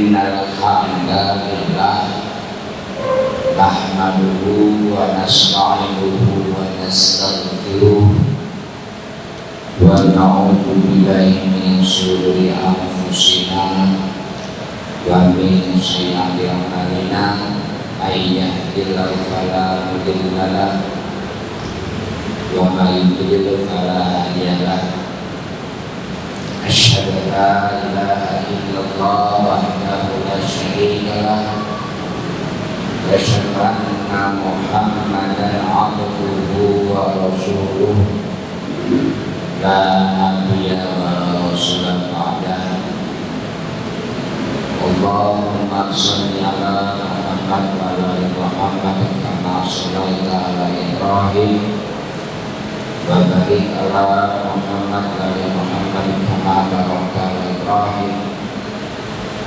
Innal hamdalillah nahmaduhu wa nasta'inuhu wa nastaghfiruh wa na'udzu billahi min shururi anfusina wa min sayyiati a'malina may yahdihillahu fala mudilla lahu wa may yudlil fala hadiya lahu. Asyhadu an la ilaha illallah wahdahu la syarika lahu wa asyhadu anna Muhammadan abduhu wa rasuluh la nabiyya wa rasulan ba'dahu. Allahumma shalli ala Muhammad wa ala Muhammad kama shallaita ala Ibrahim wa barik ala Muhammad wa ala Muhammad kama barakta ala Ibrahim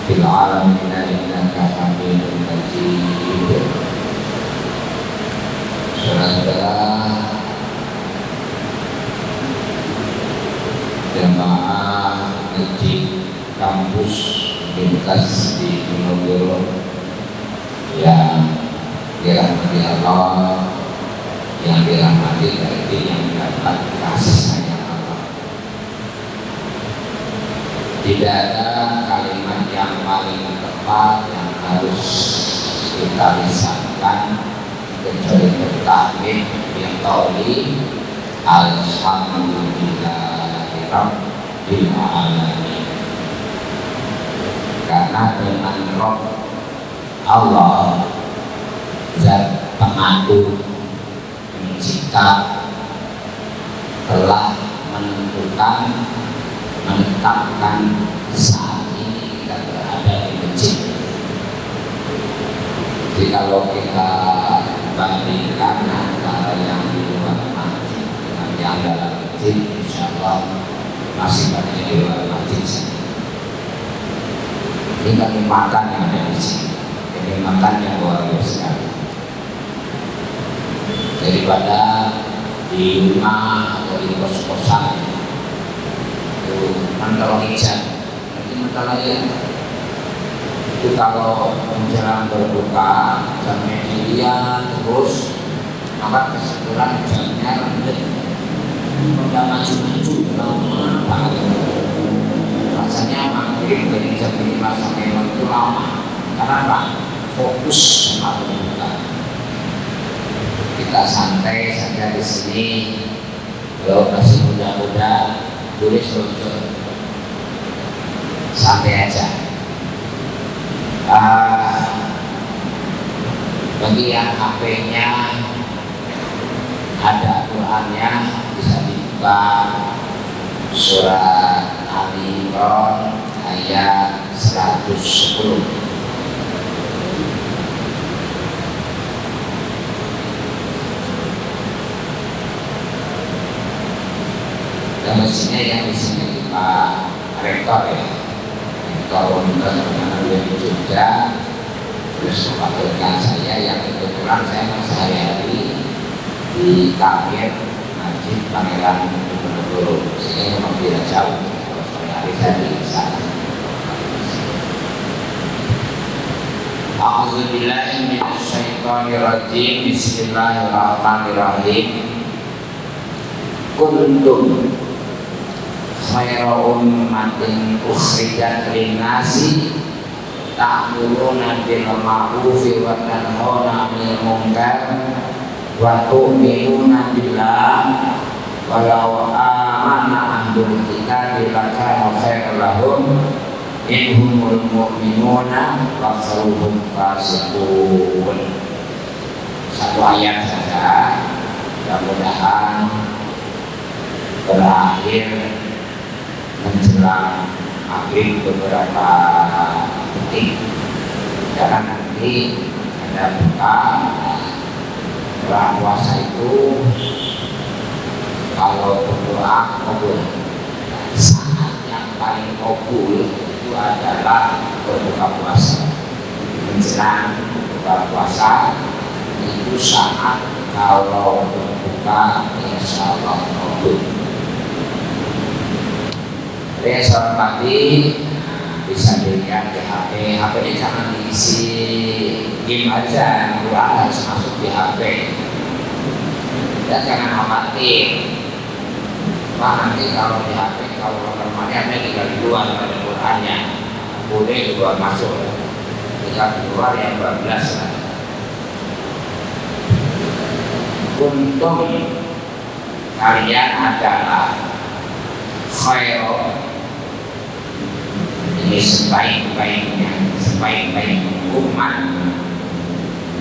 fil alamin innaka Hamidum Majid. Saudara jemaah masjid kampus Universitas di Ponorogo yang dirahmati Allah, yang dirahmati dari yang mendapat kasih sayang Allah. Tidak ada kalimat yang paling tepat yang harus kita lisankan kecuali bertahmid yang tauli alhamdulillahi rabbil alamin. Karena dengan Rob Allah zat pengatur pencipta telah menetapkan saat ini kita berada di masjid. Jadi kalau kita bandingkan antara yang di luar masjid dengan yang dalam masjid, insya Allah masih banyak di luar masjid. Ini kenikmatan yang ada di sini, kenikmatan yang luar biasa. Daripada di rumah atau di kos-kosan itu mental hijab, nanti mental aja. Itu kalau menjelang berbuka jamnya dilihat terus, maka keseluruhan jamnya rendah, udah maju-maju lama banget. Rasanya maghrib dari jam 5 sampai 6 itu lama. Karena apa? Fokus sama berbuka. Kita santai saja di sini. Kalau masih muda-muda, boleh seluncur. Santai aja. Bagi yang HP-nya ada Qurannya, bisa dibuka surat Ali Imran ayat 110. Dan mestinya yang di sini Pak Rektor ya, Rektor Universitas di Jogja, terus mewakilkan saya yang kebetulan saya sehari-hari di Kabir Masjid Pangeran Ponorogo, sehingga memang tidak jauh. Kalau sehari-hari saya di sana. A'udzubillahi minasyaitonirrajim. Bismillahirrahmanirrahim. Kuntum khairu ummatin ukhrijat lin-nasi ta'muruna bil ma'rufi wa tanhauna 'anil munkar wa tu'minuna billah walau amana ahlul kitabi lakana khairan lahum innahumul mu'minuna wa aktsaruhum fasiqun. Satu ayat saja, mudah-mudahan berakhir menjelang maghrib beberapa detik, karena nanti ada buka. Bulan puasa itu kalau berdoa kabul, saat yang paling kabul itu adalah berbuka puasa. Menjelang berbuka puasa itu saat kalau berbuka insya Allah kabul. Saya hormati bisa dilihat di HP. HP-nya jangan diisi game aja, Quran harus masuk di HP. Dan jangan khawatir, wah nanti kalau di HP kalau remaja ada tinggal di luar ada Qurannya, boleh dibawa masuk, tinggal di luar yang 12 lah. Untung kalian adalah khairul, ini sebaik-baiknya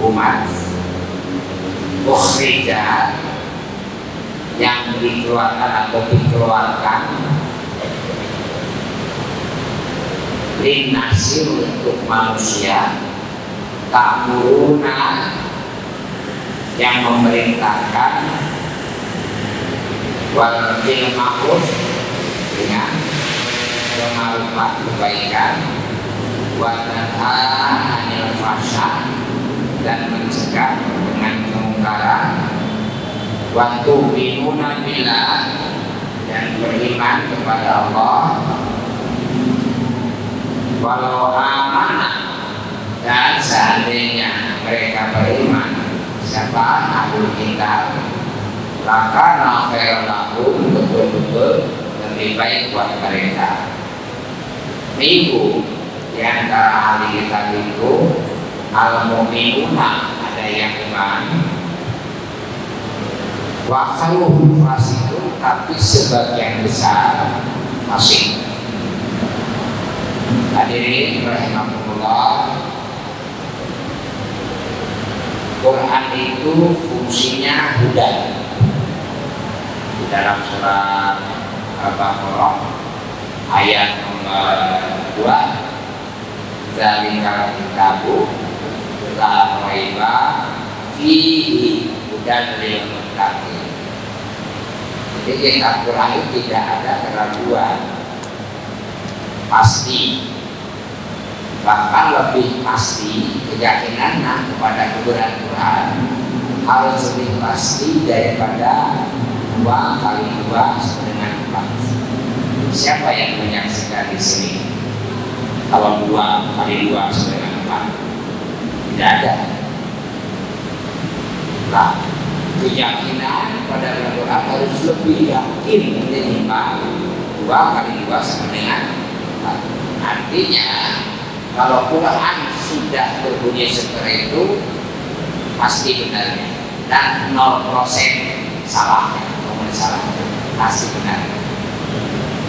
umat ukhrijat yang dikeluarkan linnasi untuk manusia, ta'muruna yang memerintahkan, wal bil ma'ruf dengan kema'rufan kebaikan, wa tanha 'anil fahsya dan mencegah dengan kemungkaran, wa tu'minuna billah dan beriman kepada Allah, walau amanah dan seandainya mereka beriman siapa ahlul kitab, lakana khairan lahum, betul-betul lebih baik buat mereka. Minggu di antara ahli kitab itu al-mu'minuna ada yang iman, wa khaluhum fasikun tapi sebagian besar fasik. Hadirin rahimahumullah, Quran itu fungsinya huda. Di dalam surat Al-Baqarah ayat nomor 2, zalikal kitabu la raiba fihi hudan lil muttaqin. Jadi kitab Quran itu tidak ada keraguan, pasti, bahkan lebih pasti keyakinannya kepada kebenaran Quran harus lebih pasti daripada 2 kali 2 sama dengan 4. Siapa yang menyaksikan di sini kalau 2 kali 2 sama dengan 4? Tidak ada. Nah, keyakinan pada Quran harus lebih yakin minimal 2 kali 2 sama dengan 4. Artinya kalau Quran sudah berbunyi seperti itu pasti benarnya dan 0% salahnya, pasti benar.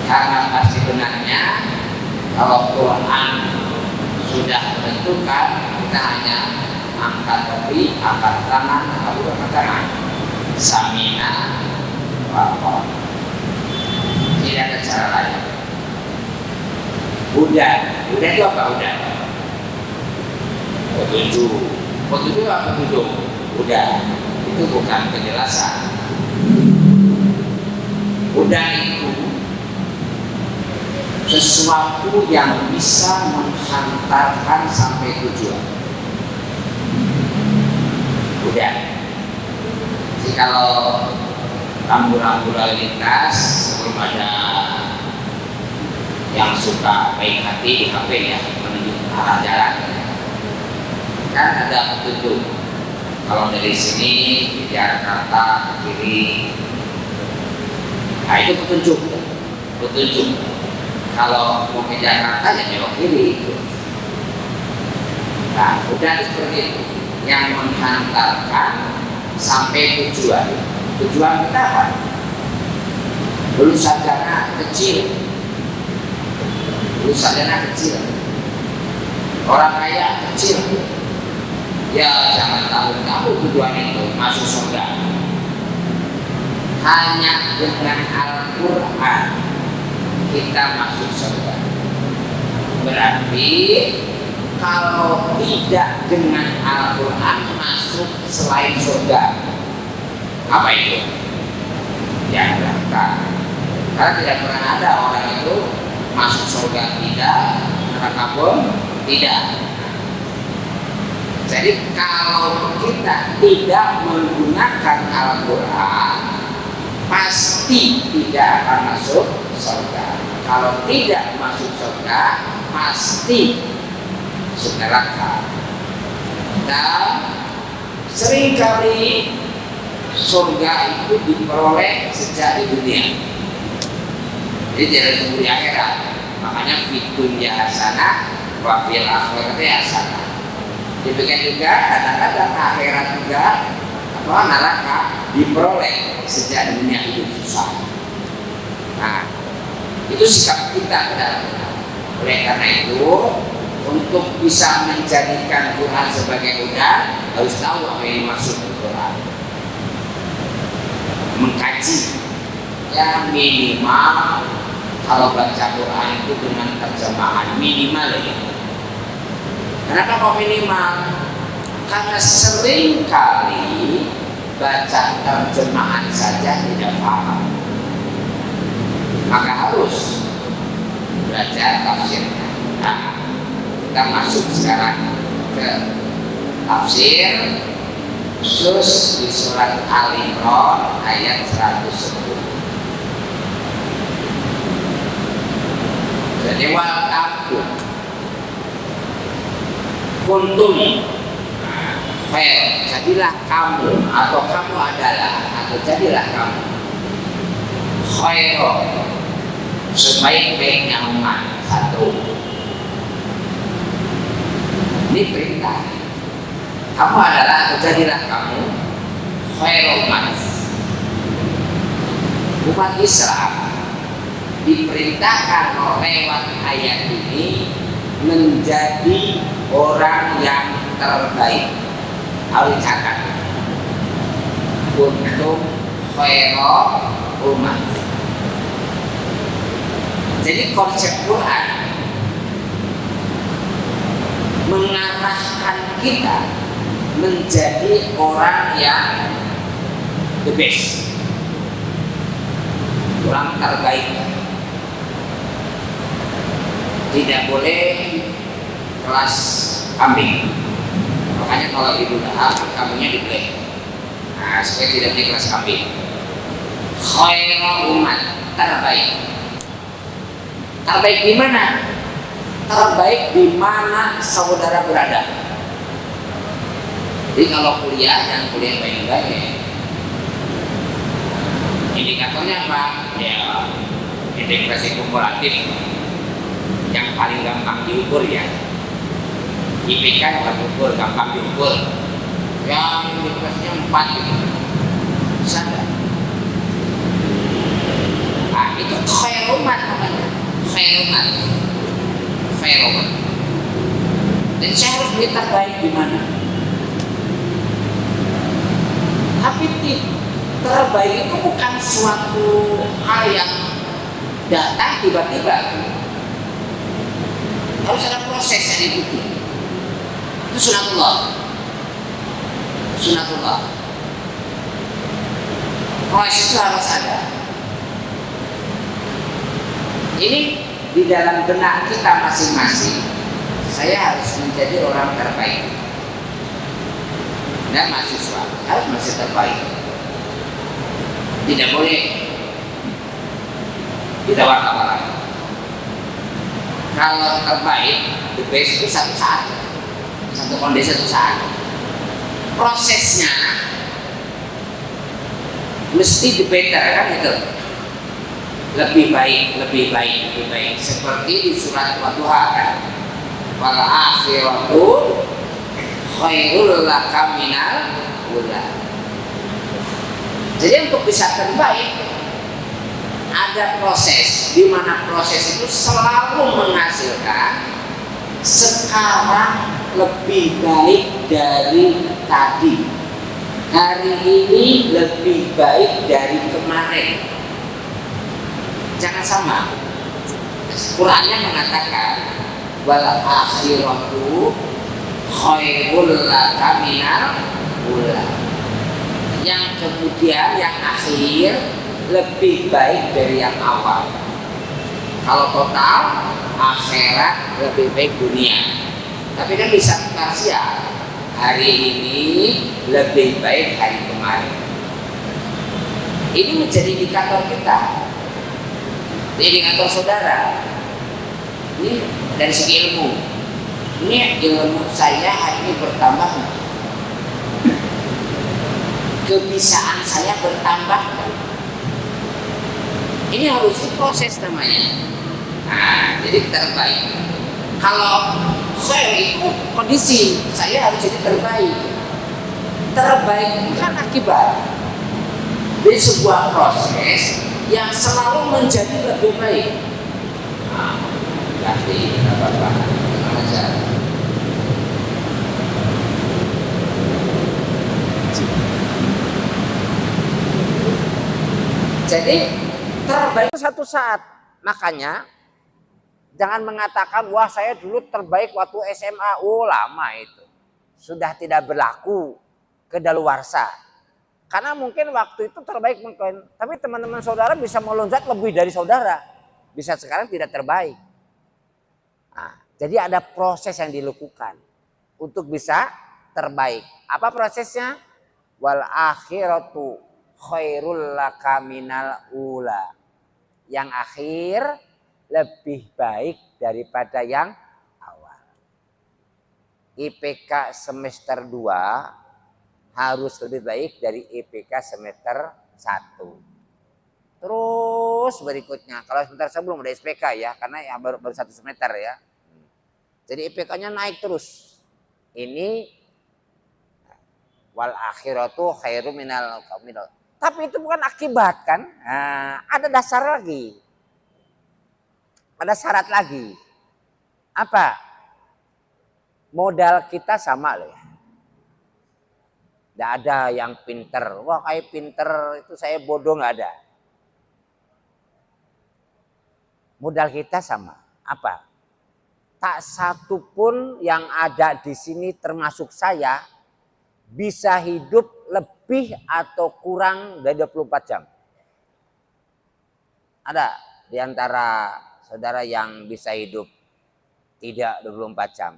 Karena pasti benarnya, kalau Quran sudah menentukan, kita hanya angkat tepi, angkat tangan, angkat tangan, samina wa tidak ada cara lain. Udah itu apa udah? Petunjuk apa petunjuk? Udah, itu bukan penjelasan. Udah itu sesuatu yang bisa menghantarkan sampai tujuan. Udah. Jadi kalau rambu-rambu lalu lintas sebelum ada yang suka baik hati di HP ya menuju arah jalan, kan ada petunjuk. Kalau dari sini di Jakarta ke kiri, nah itu petunjuk. Kalau mau ke Jakarta ya belok kiri itu. Nah, udah seperti itu yang menghantarkan sampai tujuan. Tujuan kita apa? Dulu sarjana kecil, orang kaya kecil, ya jangan tahu tujuan itu masuk surga. Hanya dengan Al-Quran kita masuk surga. Berarti kalau tidak dengan Al-Quran masuk selain surga, apa itu? Ya neraka. Karena tidak pernah ada orang itu masuk surga tidak, neraka pun tidak. Jadi kalau kita tidak menggunakan Al-Quran, pasti tidak akan masuk surga. Kalau tidak masuk surga, pasti neraka. Dan seringkali surga itu diperoleh sejak di dunia, jadi tidak tunggu di akhirat. Makanya fitunya hasanah wa fil akhirati hasanah. Demikian juga kadang-kadang akhirat juga neraka diperoleh sejak dunia itu susah. Nah, itu sikap kita ke dalam Quran. Oleh karena itu, untuk bisa menjadikan Quran sebagai hudan, harus tahu apa yang dimaksud Quran. Mengkaji, ya minimal kalau baca Quran itu dengan terjemahan minimal ya. Kenapa kok minimal? Karena sering kali baca terjemahan saja tidak paham, maka harus baca tafsirnya. Nah, kita masuk sekarang ke tafsir khusus di surat Al-Imran ayat 110. Jadi wal takun kuntum jadilah kamu, atau kamu adalah, atau jadilah kamu khairan, sebaik-baiknya umat. Satu, ini perintah. Kamu adalah, atau jadilah kamu khairan umat Islam. Diperintahkan lewat ayat ini menjadi orang yang terbaik. Harus catat, kuntum khairan umat. Jadi konsep Quran mengarahkan kita menjadi orang yang the best, orang terbaik. Tidak boleh kelas kambing. Makanya kalau ibu lahap, kambingnya dibeli. Nah, supaya tidak di kelas kambing. Khairan umat, terbaik. Terbaik di mana? Terbaik di mana saudara berada. Jadi kalau kuliah, dan kuliah baik-baik. Indikatornya apa? Ya, integrasi kumulatif yang paling gampang diukur ya. IPK yang diukur, gampang diukur. Yang integrasinya 4 gitu. Bisa enggak? Nah, itu khairumat namanya. Khairumat. Dan saya harus beli terbaik di mana? Tapi terbaik itu bukan suatu hal yang datang tiba-tiba. Harus ada proses yang diikuti. Itu sunatullah. Proses itu harus ada. Ini di dalam benak kita masing-masing. Saya harus menjadi orang terbaik. Dan mahasiswa harus masih terbaik. Tidak boleh ditawar-tawar. Kalau terbaik, the best itu satu saat, satu kondisi, satu saat. Prosesnya mesti the better kan gitu. Lebih baik. Seperti di surat Wadduha kan. Wal akhiratu khairul laka minal ula. Jadi untuk bisa terbaik ada proses, di mana proses itu selalu menghasilkan sekarang lebih baik dari tadi, hari ini lebih baik dari kemarin. Jangan sama. Qurannya mengatakan wal akhiratu khairul laka minal ula. Yang kemudian yang akhir lebih baik dari yang awal. Kalau total akhirat lebih baik dunia. Tapi kan bisa parsial. Hari ini lebih baik hari kemarin. Ini menjadi indikator kita. Indikator saudara. Ini dari segi ilmu. Ini ilmu saya hari ini bertambah nggak? Kebisaan saya bertambah nggak? Ini harus proses namanya. Nah, jadi terbaik. Kalau saya itu kondisi saya harus jadi terbaik. Terbaik itu kan akibat dari sebuah proses yang selalu menjadi lebih baik. Nah, berarti apa-apa gimana cara? Jadi terbaik satu saat. Makanya jangan mengatakan wah saya dulu terbaik waktu SMA. Oh lama itu. Sudah tidak berlaku kedaluarsa. Karena mungkin waktu itu terbaik mungkin. Tapi teman-teman saudara bisa melonjak lebih dari saudara. Bisa sekarang tidak terbaik. Nah, jadi ada proses yang dilakukan untuk bisa terbaik. Apa prosesnya? Wal akhiratu khairul laka minal ula. Yang akhir lebih baik daripada yang awal. IPK semester 2 harus lebih baik dari IPK semester 1. Terus berikutnya, kalau semester sebelum ada SPK ya, karena ya baru 1 semester ya. Jadi IPK-nya naik terus. Ini wal akhiratu khairu minal kamil. Tapi itu bukan akibat kan? Nah, ada dasar lagi. Ada syarat lagi. Apa? Modal kita sama loh ya. Tidak ada yang pinter. Wah kayak pinter itu saya bodoh, nggak ada. Modal kita sama. Apa? Tak satu pun yang ada di sini termasuk saya bisa hidup lebih atau kurang dari 24 jam. Ada di antara saudara yang bisa hidup tidak 24 jam.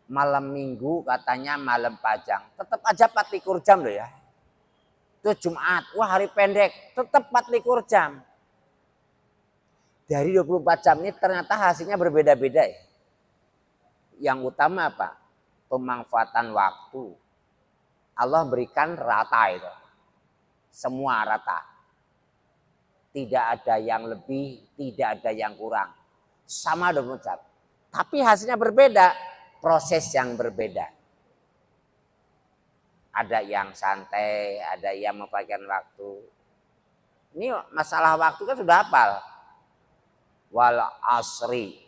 Malam minggu katanya malam pajang. Tetap aja 24 jam loh ya. Itu Jumat. Wah hari pendek. Tetap 24 jam. Dari 24 jam ini ternyata hasilnya berbeda-beda ya. Yang utama apa? Pemanfaatan waktu. Allah berikan rata itu. Semua rata. Tidak ada yang lebih, tidak ada yang kurang. Sama 24 jam. Tapi hasilnya berbeda. Proses yang berbeda. Ada yang santai, ada yang memanfaatkan waktu. Ini masalah waktu kan sudah hafal. Wal asri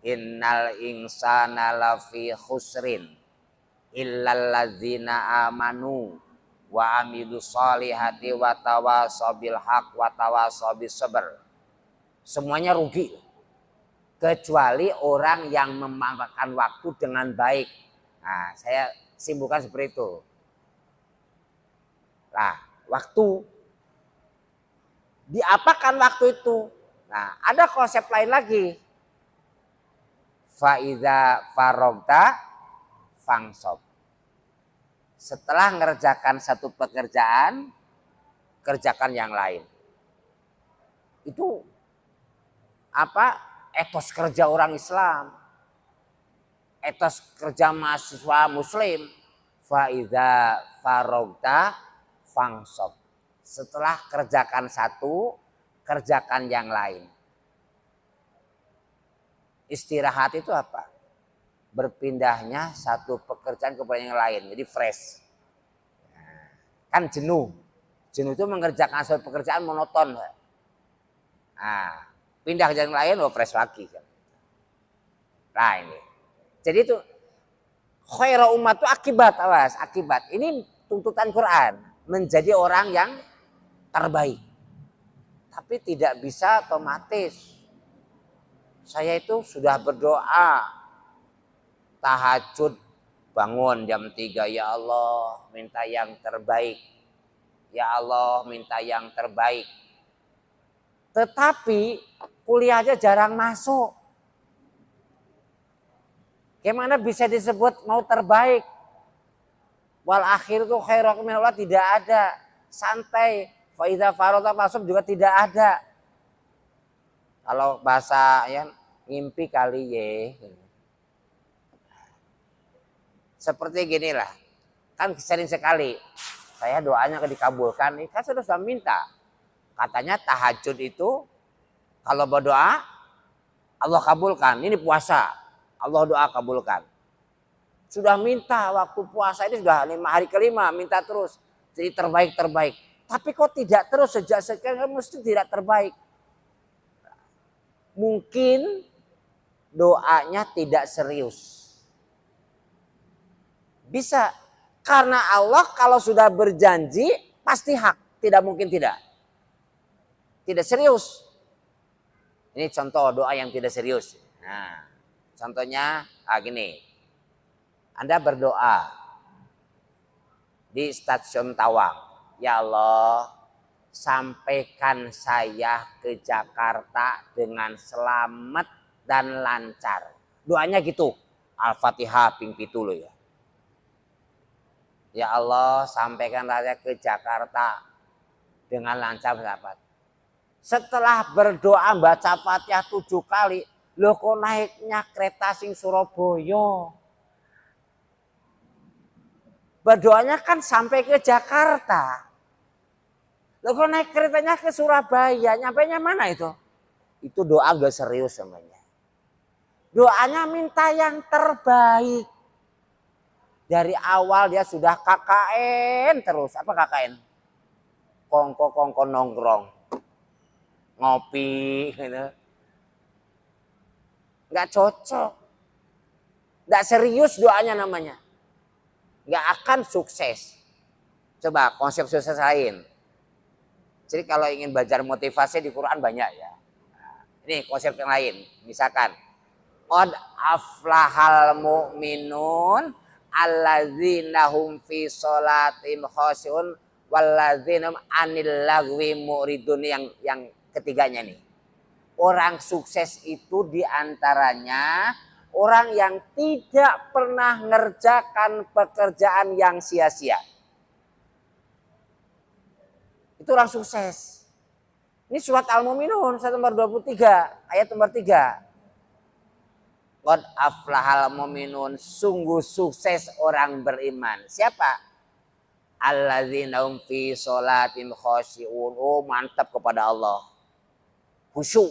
innal insana lafi khusrin illal ladzina amanu wa amilus solihati wa tawasaw bil haq wa tawasaw bis sabr. Semuanya rugi kecuali orang yang memanfaatkan waktu dengan baik. Nah, saya simpulkan seperti itu. Nah, waktu diapakan waktu itu? Nah, ada konsep lain lagi. Faiza farogta fangsob. Setelah mengerjakan satu pekerjaan, kerjakan yang lain. Itu apa? Etos kerja orang Islam. Etos kerja mahasiswa muslim. Faiza farogta fangsob. Setelah kerjakan satu, kerjakan yang lain. Istirahat itu apa? Berpindahnya satu pekerjaan kepada yang lain. Jadi fresh. Kan jenuh. Jenuh itu mengerjakan satu pekerjaan monoton. Nah, pindah ke yang lain, oh fresh lagi. Nah ini. Jadi itu khairu umat itu akibat, awas, akibat. Ini tuntutan Quran. Menjadi orang yang terbaik. Tapi tidak bisa otomatis. Saya itu sudah berdoa tahajud bangun jam 3, ya Allah minta yang terbaik. Ya Allah minta yang terbaik. Tetapi kuliah aja jarang masuk. Gimana bisa disebut mau terbaik? Wal akhir itu khairu minallah tidak ada. Santai. Faiza farota masuk juga tidak ada. Kalau bahasa ya ngimpi kali ye. Seperti ginilah. Kan sering sekali saya doanya dikabulkan, kan sudah minta. Katanya tahajud itu kalau berdoa Allah kabulkan. Ini puasa, Allah doa kabulkan. Sudah minta waktu puasa ini sudah 5 hari kelima minta terus. Jadi terbaik. Tapi kok tidak terus sejak sekarang mesti tidak terbaik. Mungkin doanya tidak serius. Bisa. Karena Allah kalau sudah berjanji pasti hak. Tidak mungkin tidak. Tidak serius. Ini contoh doa yang tidak serius. Nah, contohnya gini. Anda berdoa di stasiun Tawang. Ya Allah, sampaikan saya ke Jakarta dengan selamat dan lancar. Doanya gitu. Al-Fatihah ping pitu loh ya. Ya Allah, sampaikan saya ke Jakarta dengan lancar sahabat. Setelah berdoa baca Fatihah 7 kali, loh kok naiknya kereta sing Surabaya? Berdoanya kan sampai ke Jakarta. Loh kok naik keretanya ke Surabaya? Nyampainya mana itu? Itu doa gak serius namanya. Doanya minta yang terbaik. Dari awal dia sudah KKN terus. Apa KKN? Kongko nongkrong. Ngopi gitu. Gak cocok. Gak serius doanya namanya. Gak akan sukses. Coba konsep sukses lain. Jadi kalau ingin belajar motivasi di Quran banyak ya. Nah, ini konsep yang lain. Misalkan. Qad aflahal mu'minun alladzina hum fi sholatim khashi'un walladzina anil lagwi mu'ridun, yang ketiganya nih. Orang sukses itu diantaranya orang yang tidak pernah ngerjakan pekerjaan yang sia-sia. Itu orang sukses. Ini surat Al-Mu'minun nomor 23 ayat nomor 3. Qad aflahal mu'minun, sungguh sukses orang beriman. Siapa? Alladzina hum fi sholatim khashi'un. Oh, mantap kepada Allah. Khusyuk.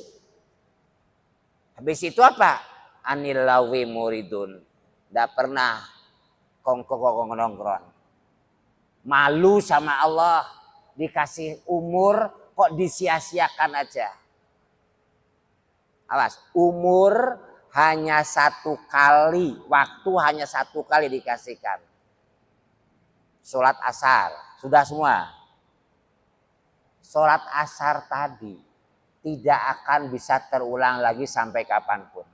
Habis itu apa? Anil lawi muridun. Tidak pernah kongko nongkrong. Malu sama Allah. Dikasih umur kok disia-siakan aja. Awas, umur hanya 1 kali, waktu hanya 1 kali dikasihkan. Sholat asar, sudah semua. Sholat asar tadi tidak akan bisa terulang lagi sampai kapanpun.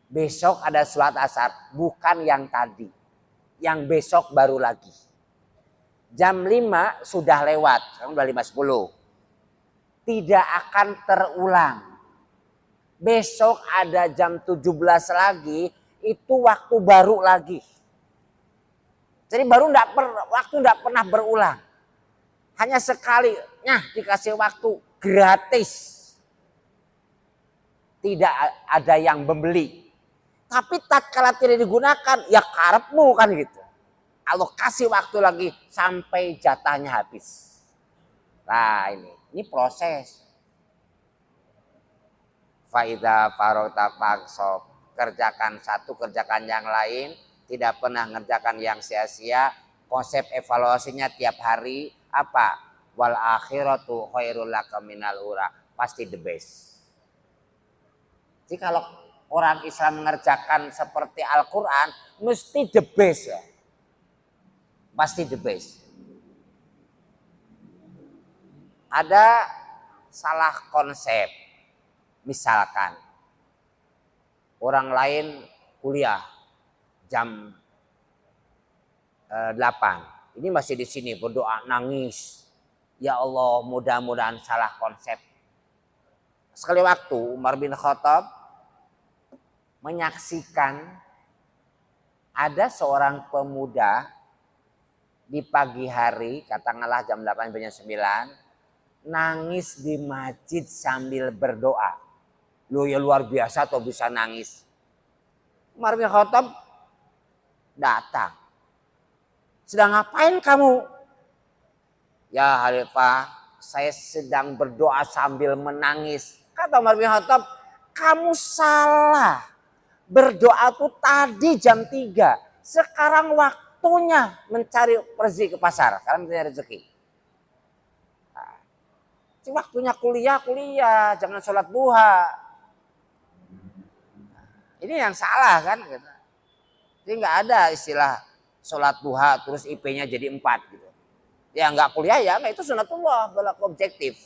Besok ada sholat asar, bukan yang tadi. Yang besok baru lagi. Jam 5 sudah lewat, sekarang udah 5.10. Tidak akan terulang. Besok ada jam 17 lagi, itu waktu baru lagi. Jadi waktu tidak pernah berulang. Hanya sekali, dikasih waktu gratis. Tidak ada yang membeli. Tapi tatkala tidak digunakan, ya karepmu kan gitu. Allah kasih waktu lagi sampai jatahnya habis. Nah ini proses. Faida farota faksob, kerjakan satu, kerjakan yang lain, tidak pernah ngerjakan yang sia-sia. Konsep evaluasinya tiap hari apa? Wal akhiratu khairul laka minal ula, pasti the best. Jadi kalau orang Islam mengerjakan seperti Al-Quran, mesti the best ya. Pasti the best. Ada salah konsep. Misalkan orang lain kuliah jam 8. Ini masih di sini berdoa nangis. Ya Allah, mudah-mudahan salah konsep. Sekali waktu Umar bin Khattab menyaksikan ada seorang pemuda di pagi hari, katakanlah jam 8 jam 9, nangis di masjid sambil berdoa. Lu ya luar biasa atau bisa nangis. Umar bin Khattab datang. Sedang ngapain kamu? Ya Khalifah, saya sedang berdoa sambil menangis. Kata Umar bin Khattab, kamu salah. Berdoa tuh tadi jam 3. Sekarang waktunya mencari rezeki ke pasar. Sekarang mencari rezeki. Nah, waktunya kuliah, jangan sholat duha. Ini yang salah kan? Jadi nggak ada istilah sholat duha terus IP-nya jadi 4 gitu. Ya nggak kuliah ya, nggak, itu sunatullah, berlaku objektif.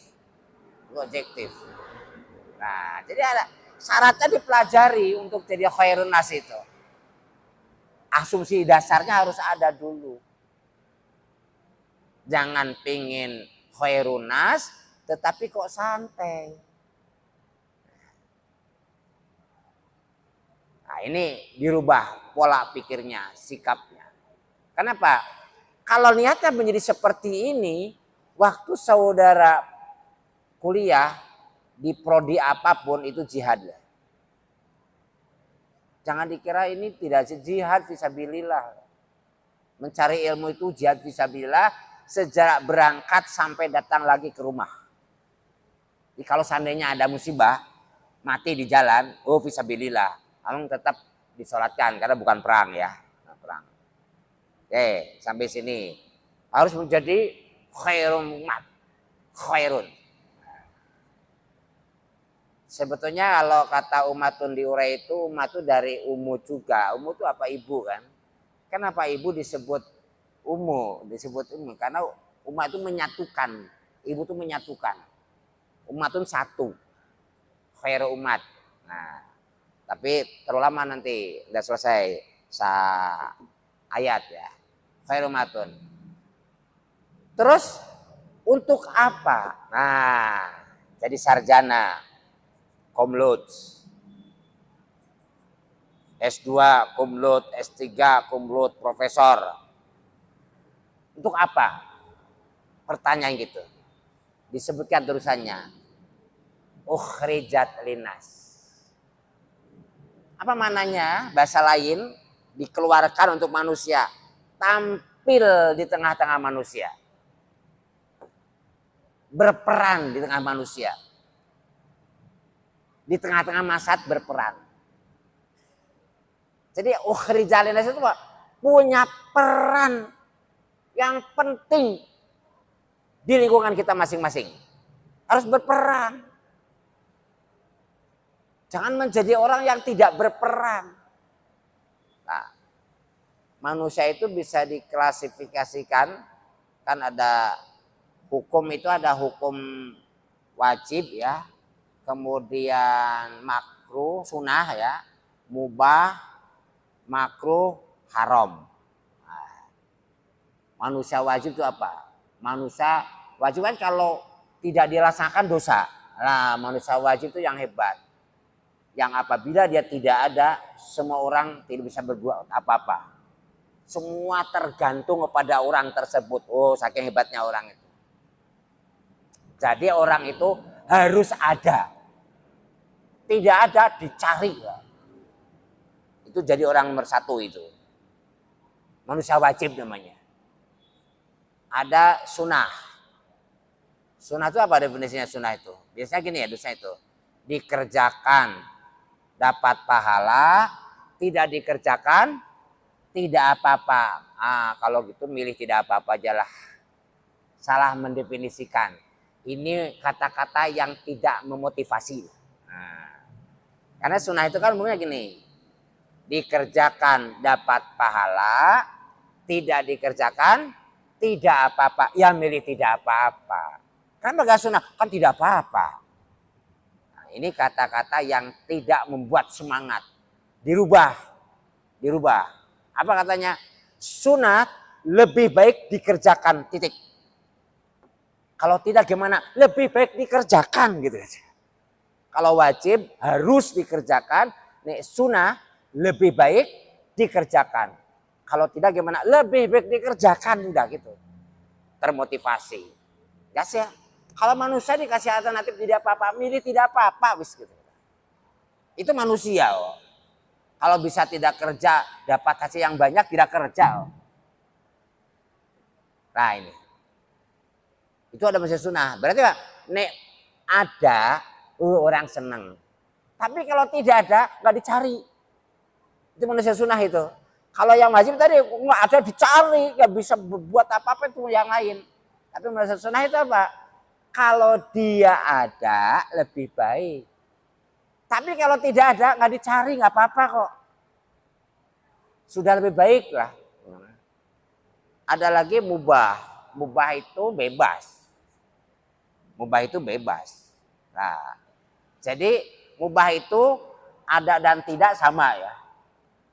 Objektif. Nah, jadi ada syaratnya dipelajari untuk jadi khairun nas itu. Asumsi dasarnya harus ada dulu. Jangan pingin khairun nas, tetapi kok santai. Nah, ini dirubah pola pikirnya, sikapnya. Kenapa? Kalau niatnya menjadi seperti ini, waktu saudara kuliah di prodi apapun itu jihad. Jangan dikira ini tidak jihad fisabilillah. Mencari ilmu itu jihad fisabilillah sejak berangkat sampai datang lagi ke rumah. Jadi kalau seandainya ada musibah, mati di jalan, oh fisabilillah. Kamu tetap disolatkan karena bukan perang ya. Perang. Oke, sampai sini. Harus menjadi khairun umat. Khairun. Sebetulnya kalau kata umatun diurai itu, umat itu dari umu juga. Umu itu apa? Ibu kan. Kenapa ibu disebut umu? Disebut umu karena umat itu menyatukan. Ibu itu menyatukan. Umatun satu. Khairu umat. Nah, tapi terlalu lama nanti. Udah selesai ayat ya. Khairu umatun. Terus untuk apa? Nah, jadi sarjana. Komlut, S2 komlut, S3 komlut, profesor. Untuk apa? Pertanyaan gitu. Disebutkan terusannya. Ukhrijat linas. Apa mananya? Bahasa lain, dikeluarkan untuk manusia. Tampil di tengah-tengah manusia. Berperan di tengah manusia. Di tengah-tengah masyarakat berperan. Jadi ukhrijal linas itu punya peran yang penting di lingkungan kita masing-masing. Harus berperan. Jangan menjadi orang yang tidak berperan. Nah, manusia itu bisa diklasifikasikan, kan ada hukum itu, ada hukum wajib ya. Kemudian makruh, sunnah ya, mubah, makruh, haram. Nah, manusia wajib itu apa? Manusia wajib kan kalau tidak dilaksanakan dosa. Nah, manusia wajib itu yang hebat. Yang apabila dia tidak ada, semua orang tidak bisa berbuat apa-apa. Semua tergantung kepada orang tersebut. Oh, saking hebatnya orang itu. Jadi orang itu harus ada. Tidak ada, dicari. Itu jadi orang nomor 1 itu. Manusia wajib namanya. Ada sunnah. Sunnah itu apa definisinya sunnah itu? Biasanya gini ya, dosa itu. Dikerjakan dapat pahala, tidak dikerjakan tidak apa-apa. Kalau gitu milih tidak apa-apa aja lah. Salah mendefinisikan. Ini kata-kata yang tidak memotivasi. Karena sunnah itu kan umumnya gini. Dikerjakan dapat pahala, tidak dikerjakan tidak apa-apa. Ya milih tidak apa-apa. Kan bagas sunnah kan tidak apa-apa. Nah, ini kata-kata yang tidak membuat semangat. Dirubah. Apa katanya? Sunat lebih baik dikerjakan, titik. Kalau tidak gimana? Lebih baik dikerjakan gitu. Kalau wajib harus dikerjakan, nih sunnah lebih baik dikerjakan. Kalau tidak gimana? Lebih baik dikerjakan, udah gitu. Termotivasi. Ya sih. Kalau manusia dikasih alternatif tidak apa-apa, milih tidak apa-apa, wis gitu. Itu manusia. Oh. Kalau bisa tidak kerja, dapat hasil yang banyak, tidak kerja. Oh. Nah ini. Itu ada manusia sunnah. Berarti Pak, nek ada orang senang. Tapi kalau tidak ada, nggak dicari. Itu manusia sunnah itu. Kalau yang wajib tadi nggak ada dicari, nggak bisa berbuat apa-apa itu yang lain. Tapi manusia sunnah itu apa? Kalau dia ada lebih baik. Tapi kalau tidak ada nggak dicari nggak apa-apa kok. Sudah lebih baik lah. Ada lagi mubah. Mubah itu bebas. Mubah itu bebas. Nah, jadi mubah itu ada dan tidak sama ya.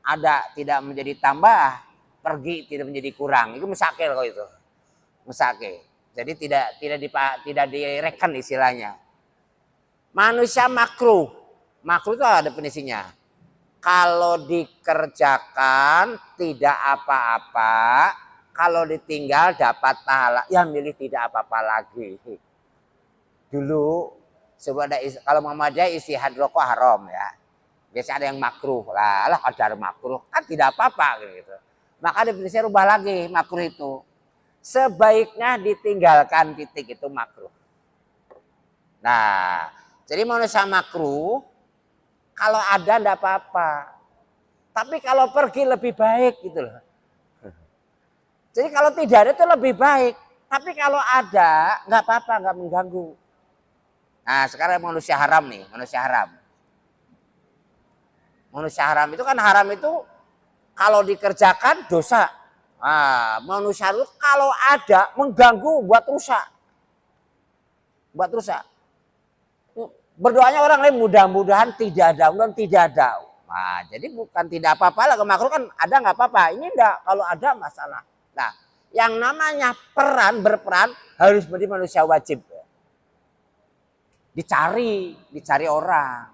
Ada tidak menjadi tambah, pergi tidak menjadi kurang. Itu musakil kok itu. Musakil. Jadi tidak direken istilahnya. Manusia makruh. Makruh itu ada definisinya. Kalau dikerjakan tidak apa-apa, kalau ditinggal dapat pahala. Ya milih tidak apa-apa lagi. Dulu sebab ada kalau Muhammadiyah istihad rokok haram ya. Biasanya ada yang makruh lah ada makruh kan tidak apa-apa gitu. Maka definisinya rubah lagi makruh itu. Sebaiknya ditinggalkan titik itu makruh. Nah, jadi manusia makruh kalau ada enggak apa-apa. Tapi kalau pergi lebih baik gitu loh. Jadi kalau tidak ada itu lebih baik. Tapi kalau ada enggak apa-apa, enggak mengganggu. Nah, sekarang manusia haram nih, manusia haram. Manusia haram itu kan haram itu kalau dikerjakan dosa. Nah, manusia itu kalau ada mengganggu buat rusak. Buat rusak. Berdoanya orang lain mudah-mudahan tidak ada, mudah-mudahan tidak ada. Nah, jadi bukan tidak apa-apa lah, makruh kan ada nggak apa-apa. Ini enggak, kalau ada masalah. Nah, yang namanya berperan harus menjadi manusia wajib. Dicari orang.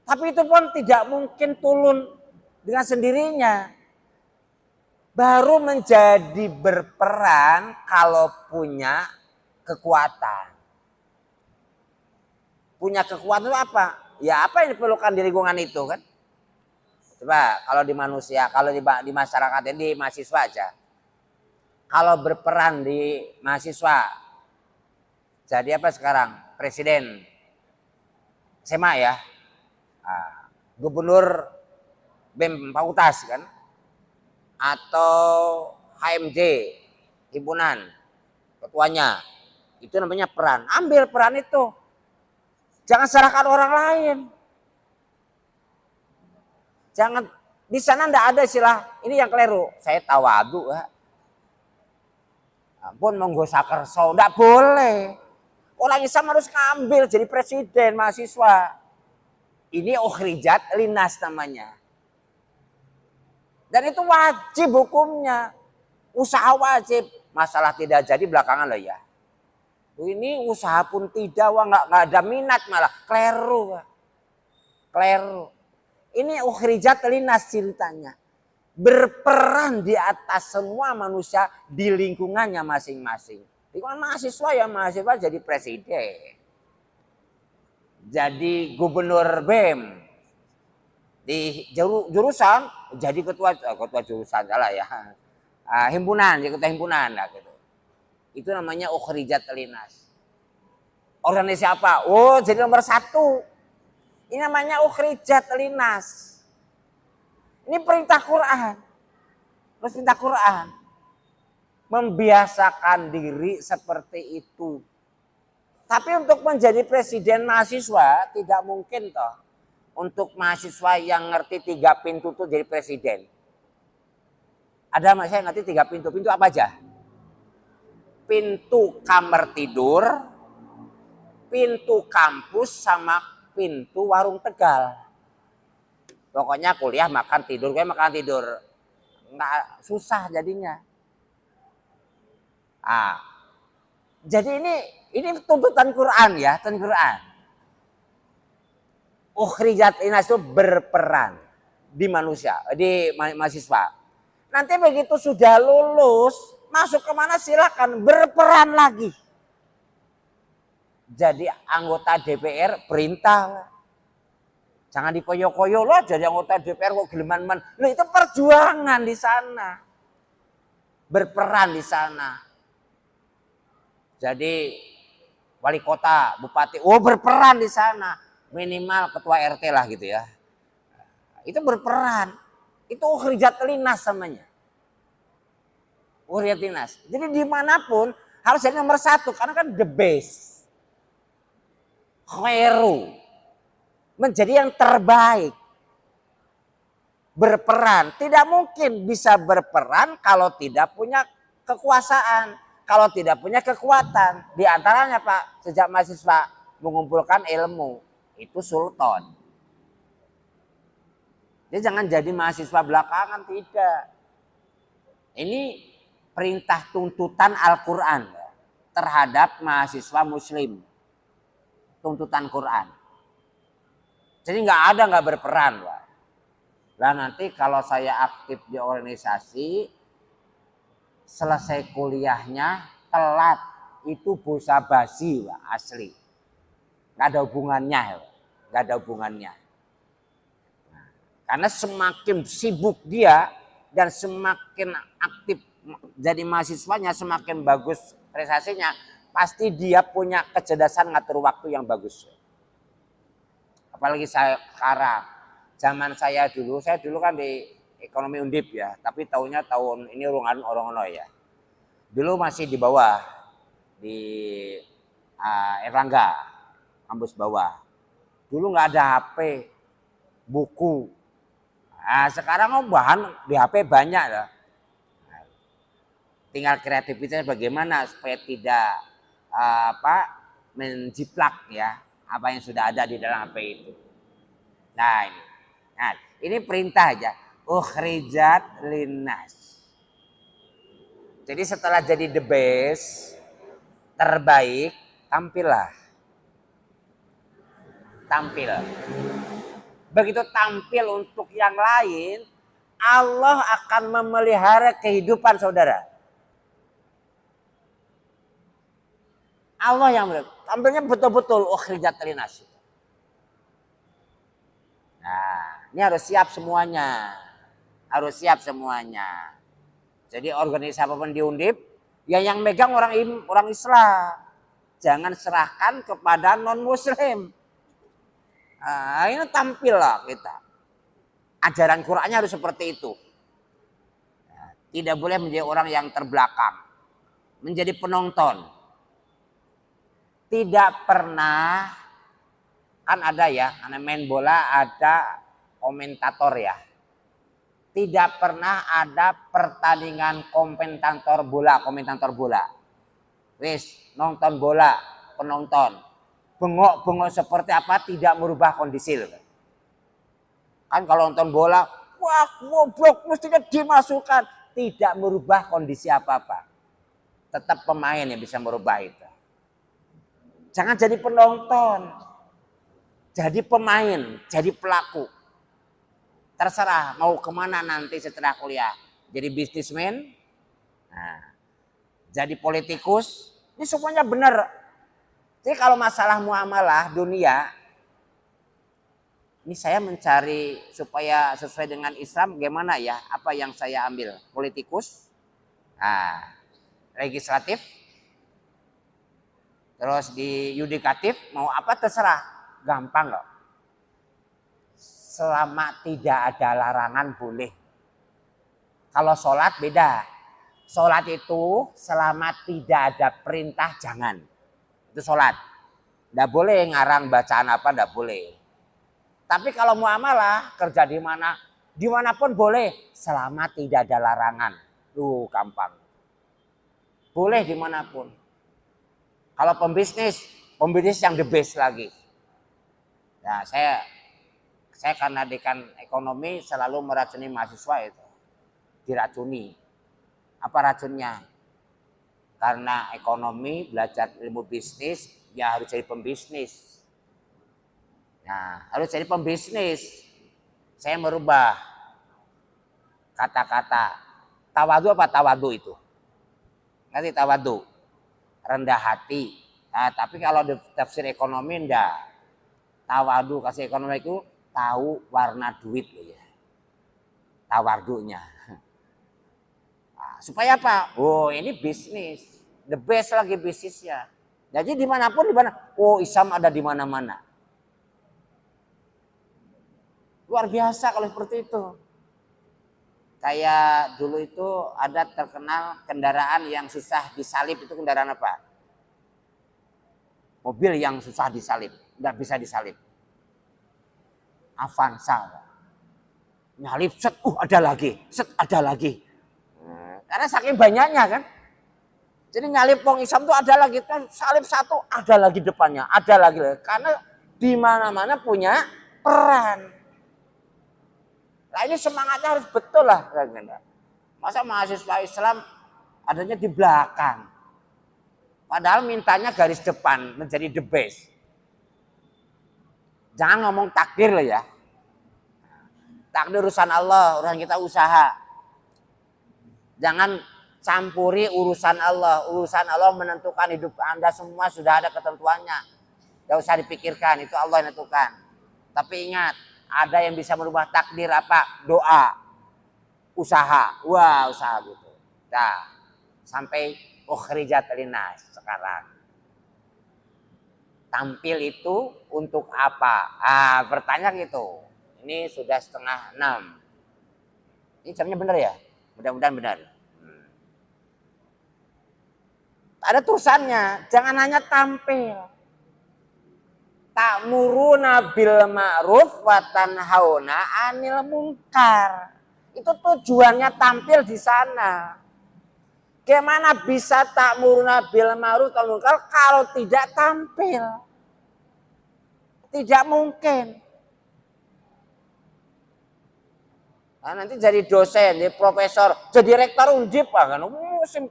Tapi itu pun tidak mungkin turun dengan sendirinya. Baru menjadi berperan kalau punya kekuatan. Punya kekuatan itu apa? Ya apa yang diperlukan di lingkungan itu kan? Coba kalau di manusia, kalau di masyarakat ini di mahasiswa aja. Kalau berperan di mahasiswa, jadi apa sekarang? Presiden SMA ya, gubernur BEM Fakultas kan, atau HMJ himpunan ketuanya, itu namanya peran. Ambil peran itu. Jangan serahkan orang lain. Jangan di sana ndak ada istilah ini yang keliru. Saya tawadu ya. Ampun monggo sakerso, ndak boleh. Orang Islam harus ngambil jadi presiden mahasiswa. Ini ukhrijat linas namanya. Dan itu wajib hukumnya. Usaha wajib. Masalah tidak jadi belakangan loh ya. Ini usaha pun tidak, wah nggak ada minat malah kleru. Kleru. Ini ukhrijat linas ceritanya. Berperan di atas semua manusia di lingkungannya masing-masing. Lingkungan mahasiswa ya mahasiswa jadi presiden. Jadi gubernur BEM. Di jurusan jadi ketua jurusan salah ya. Himpunan, jadi ketua himpunan lah gitu. Itu namanya ukhrijat linas. Organisasi apa? Oh, jadi nomor 1. Ini namanya ukhrijat linas. Ini perintah Quran. Terus perintah Quran. Membiasakan diri seperti itu. Tapi untuk menjadi presiden mahasiswa tidak mungkin toh. Untuk mahasiswa yang ngerti 3 pintu itu jadi presiden. Ada saya ngerti 3 pintu. Pintu apa aja? Pintu kamar tidur, pintu kampus, sama pintu warung Tegal. Pokoknya kuliah makan tidur, gue makan tidur. Nggak susah jadinya. Jadi ini tuntutan Quran ya, tuntutan Quran. Ukhrijat linas itu berperan di manusia, di mahasiswa. Nanti begitu sudah lulus, masuk kemana silakan berperan lagi. Jadi anggota DPR perintah. Jangan dikoyo-koyo loh jadi anggota DPR kok geleman-man. Loh itu perjuangan di sana. Berperan di sana. Jadi wali kota, bupati, berperan di sana. Minimal ketua RT lah gitu ya. Itu berperan. Itu ukhrijat linas namanya. Ukhrijat linas. Jadi dimanapun harus jadi nomor satu. Karena kan the best. Khairu. Menjadi yang terbaik. Berperan. Tidak mungkin bisa berperan kalau tidak punya kekuasaan. Kalau tidak punya kekuatan. Di antaranya Pak, sejak mahasiswa mengumpulkan ilmu. Itu sultan. Jadi jangan jadi mahasiswa belakangan, tidak. Ini perintah tuntutan Al-Quran terhadap mahasiswa muslim. Tuntutan Quran. Jadi nggak berperan, Pak. Nah nanti kalau saya aktif di organisasi, selesai kuliahnya telat, itu busa basi, Pak, asli. Nggak ada hubungannya, Pak. Nggak ada hubungannya. Nah, karena semakin sibuk dia dan semakin aktif jadi mahasiswanya, semakin bagus prestasinya, pasti dia punya kecerdasan ngatur waktu yang bagus. Apalagi saya sekarang, zaman saya dulu kan di ekonomi Undip ya, tapi tahun ini orang ya. Dulu masih di bawah, di Erlangga, kampus bawah. Dulu nggak ada HP, buku. Nah, sekarang bahan di HP banyak ya. Tinggal kreativitasnya bagaimana supaya tidak menjiplak ya apa yang sudah ada di dalam HP itu. Nah ini perintah aja. Ukhrijat linnas. Jadi setelah jadi the best, terbaik, tampillah. Tampil. Begitu tampil untuk yang lain, Allah akan memelihara kehidupan saudara. Allah yang tampilnya betul-betul ukhrijat linnas. Nah, ini harus siap semuanya. Harus siap semuanya. Jadi organisasi apapun di Undip, ya yang megang orang Islam. Jangan serahkan kepada non-muslim. Nah, ini tampillah kita. Ajaran Qur'annya harus seperti itu. Nah, tidak boleh menjadi orang yang terbelakang. Menjadi penonton. Tidak pernah, kan ada ya, karena main bola ada komentator ya. Tidak pernah ada pertandingan komentator bola. Wis, nonton bola, penonton. Bengok-bengok seperti apa tidak merubah kondisi. Kan kalau nonton bola, wah goblok mestinya dimasukkan. Tidak merubah kondisi apa-apa. Tetap pemain yang bisa merubah itu. Jangan jadi penonton. Jadi pemain, jadi pelaku. Terserah mau kemana nanti setelah kuliah. Jadi bisnismen, jadi politikus. Ini semuanya benar. Jadi kalau masalah muamalah dunia, ini saya mencari supaya sesuai dengan Islam gimana ya. Apa yang saya ambil? Politikus, legislatif, terus di yudikatif, mau apa terserah. Gampang kok. Selama tidak ada larangan boleh. Kalau sholat beda. Sholat itu selama tidak ada perintah jangan. Itu sholat. Tidak boleh ngarang bacaan apa, tidak boleh. Tapi kalau muamalah, kerja di mana, dimanapun boleh. Selama tidak ada larangan. Tuh gampang. Boleh dimanapun. Kalau pembisnis yang the best lagi. Nah, saya karena dekan ekonomi selalu meracuni mahasiswa itu. Diracuni. Apa racunnya? Karena ekonomi, belajar ilmu bisnis, ya harus jadi pembisnis. Nah, harus jadi pembisnis. Saya merubah kata-kata. Tawadu apa tawadu itu? Nanti tawadu. Rendah hati. Nah, tapi kalau di tafsir ekonomi enggak. Tawadu kasih ekonomi itu tahu warna duit loh ya. Tawardunya. Nah, supaya apa? Oh ini bisnis. The best lagi bisnisnya. Jadi dimanapun di mana. Oh Islam ada di mana-mana. Luar biasa kalau seperti itu. Kayak dulu itu ada terkenal kendaraan yang susah disalip, itu kendaraan apa? Mobil yang susah disalip, nggak bisa disalip. Avanza. Nyalip, set, ada lagi, set, ada lagi. Karena saking banyaknya kan. Jadi nyalip wong Islam tuh ada lagi, salip satu, ada lagi depannya, ada lagi. Karena di mana-mana punya peran. Nah ini semangatnya harus betul lah. Masa mahasiswa Islam adanya di belakang. Padahal mintanya garis depan, menjadi the best. Jangan ngomong takdir loh ya. Takdir urusan Allah, urusan kita usaha. Jangan campuri urusan Allah. Urusan Allah menentukan hidup Anda semua sudah ada ketentuannya. Gak usah dipikirkan, itu Allah yang menentukan. Tapi ingat, ada yang bisa merubah takdir apa? Doa, usaha. Wah, usaha gitu. Nah, sampai ukhrijat linnas sekarang. Tampil itu untuk apa? Bertanya gitu. Ini sudah 5:30. Ini jamnya benar ya? Mudah-mudahan benar. Ada tulisannya, jangan hanya tampil. Ta'muruna bil ma'ruf wa tanhauna 'anil munkar. Itu tujuannya tampil di sana. Gimana bisa ta'muruna bil ma'ruf wa munkar kalau tidak tampil? Tidak mungkin. Nah, nanti jadi dosen, jadi profesor, jadi rektor Undip kan musim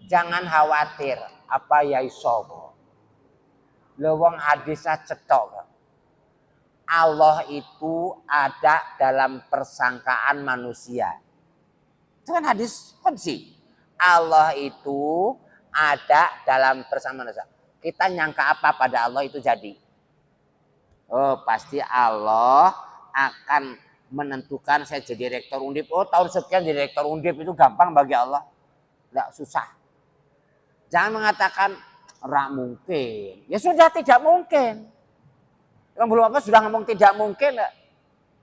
jangan khawatir apa ya iso. Lewong hadisnya cetok. Allah itu ada dalam persangkaan manusia. Itu kan hadis qudsi. Allah itu ada dalam persangkaan manusia. Kita nyangka apa pada Allah itu jadi. Oh pasti Allah akan menentukan saya jadi rektor Undip. Oh tahun sekian jadi rektor Undip itu gampang bagi Allah. Tidak susah. Jangan mengatakan rak mungkin. Ya sudah tidak mungkin. Yang belum apa sudah ngomong tidak mungkin.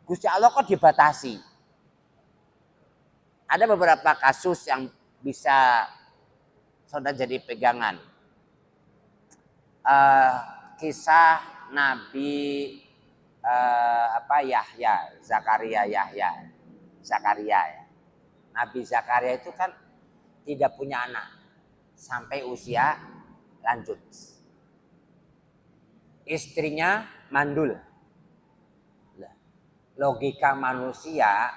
Gusti Allah kok dibatasi. Ada beberapa kasus yang bisa saudara jadi pegangan. Kisah Nabi Yahya, Zakaria Yahya. Zakaria ya. Nabi Zakaria itu kan tidak punya anak sampai usia lanjut. Istrinya mandul. Logika manusia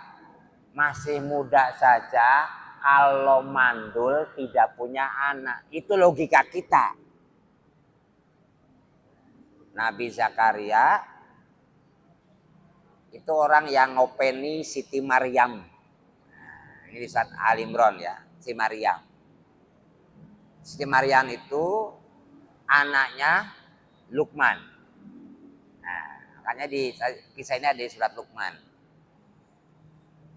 masih muda saja kalau mandul tidak punya anak. Itu logika kita. Nabi Zakaria itu orang yang ngopeni Siti Maryam. Ini di surat Al Imran ya, Siti Maryam. Siti Maryam itu anaknya Luqman. Nah, makanya di kisah ini ada di surat Luqman.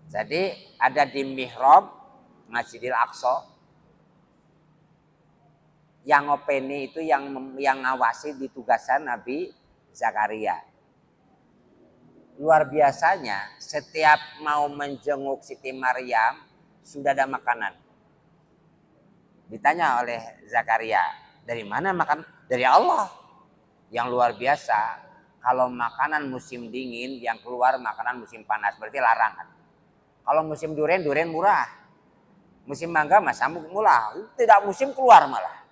Jadi ada di mihrab Masjidil Aqsa. Yang ngopeni itu yang ngawasi ditugasan Nabi Zakaria. Luar biasanya setiap mau menjenguk Siti Maryam sudah ada makanan. Ditanya oleh Zakaria, dari mana makan? Dari Allah. Yang luar biasa, kalau makanan musim dingin, yang keluar makanan musim panas, berarti larangan. Kalau musim durian murah. Musim mangga masa murah. Tidak musim keluar malah.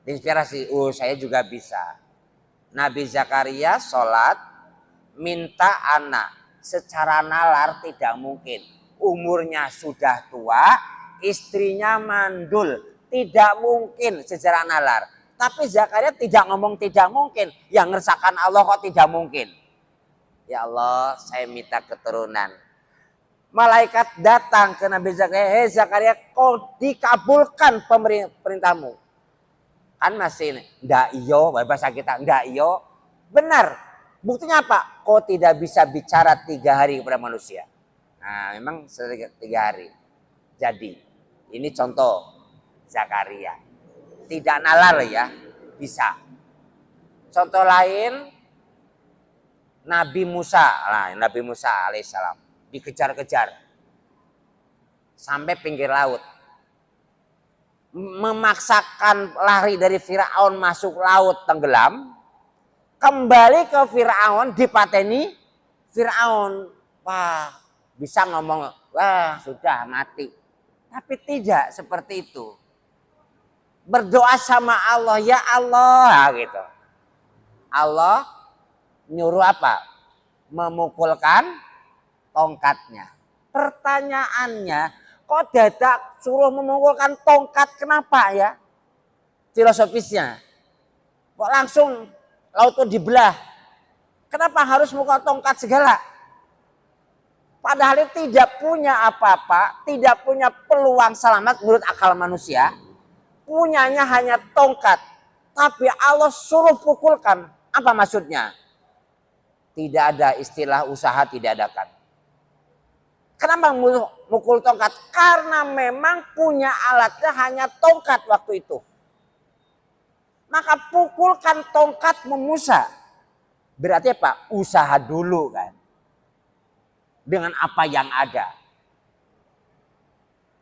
Inspirasi, saya juga bisa. Nabi Zakaria sholat, minta anak. Secara nalar tidak mungkin. Umurnya sudah tua, istrinya mandul. Tidak mungkin secara nalar. Tapi Zakaria tidak ngomong tidak mungkin. Yang ngersakan Allah kok tidak mungkin. Ya Allah, saya minta keturunan. Malaikat datang ke Nabi Zakaria. Hei Zakaria, kau dikabulkan perintahmu. Kan masih ndak iyo, bahasa kita ndak iyo. Benar. Buktinya apa? Kok tidak bisa bicara 3 hari kepada manusia? Nah, memang 3 hari. Jadi, ini contoh Zakaria. Tidak nalar ya, bisa. Contoh lain, Nabi Musa. Nah, Nabi Musa alaihissalam dikejar-kejar sampai pinggir laut. Memaksakan lari dari Firaun masuk laut tenggelam. Kembali ke Firaun dipateni Firaun. Wah, bisa ngomong, wah sudah mati. Tapi tidak seperti itu. Berdoa sama Allah, ya Allah gitu. Allah nyuruh apa? Memukulkan tongkatnya. Pertanyaannya, kok dadak suruh memukulkan tongkat, kenapa ya? Filosofisnya. Kok langsung laut itu dibelah? Kenapa harus mukul tongkat segala? Padahal tidak punya apa-apa, tidak punya peluang selamat menurut akal manusia. Punyanya hanya tongkat. Tapi Allah suruh pukulkan. Apa maksudnya? Tidak ada istilah usaha tidak adakan. Kenapa mukul tongkat? Karena memang punya alatnya hanya tongkat waktu itu. Maka pukulkan tongkat Musa. Berarti apa? Usaha dulu kan. Dengan apa yang ada.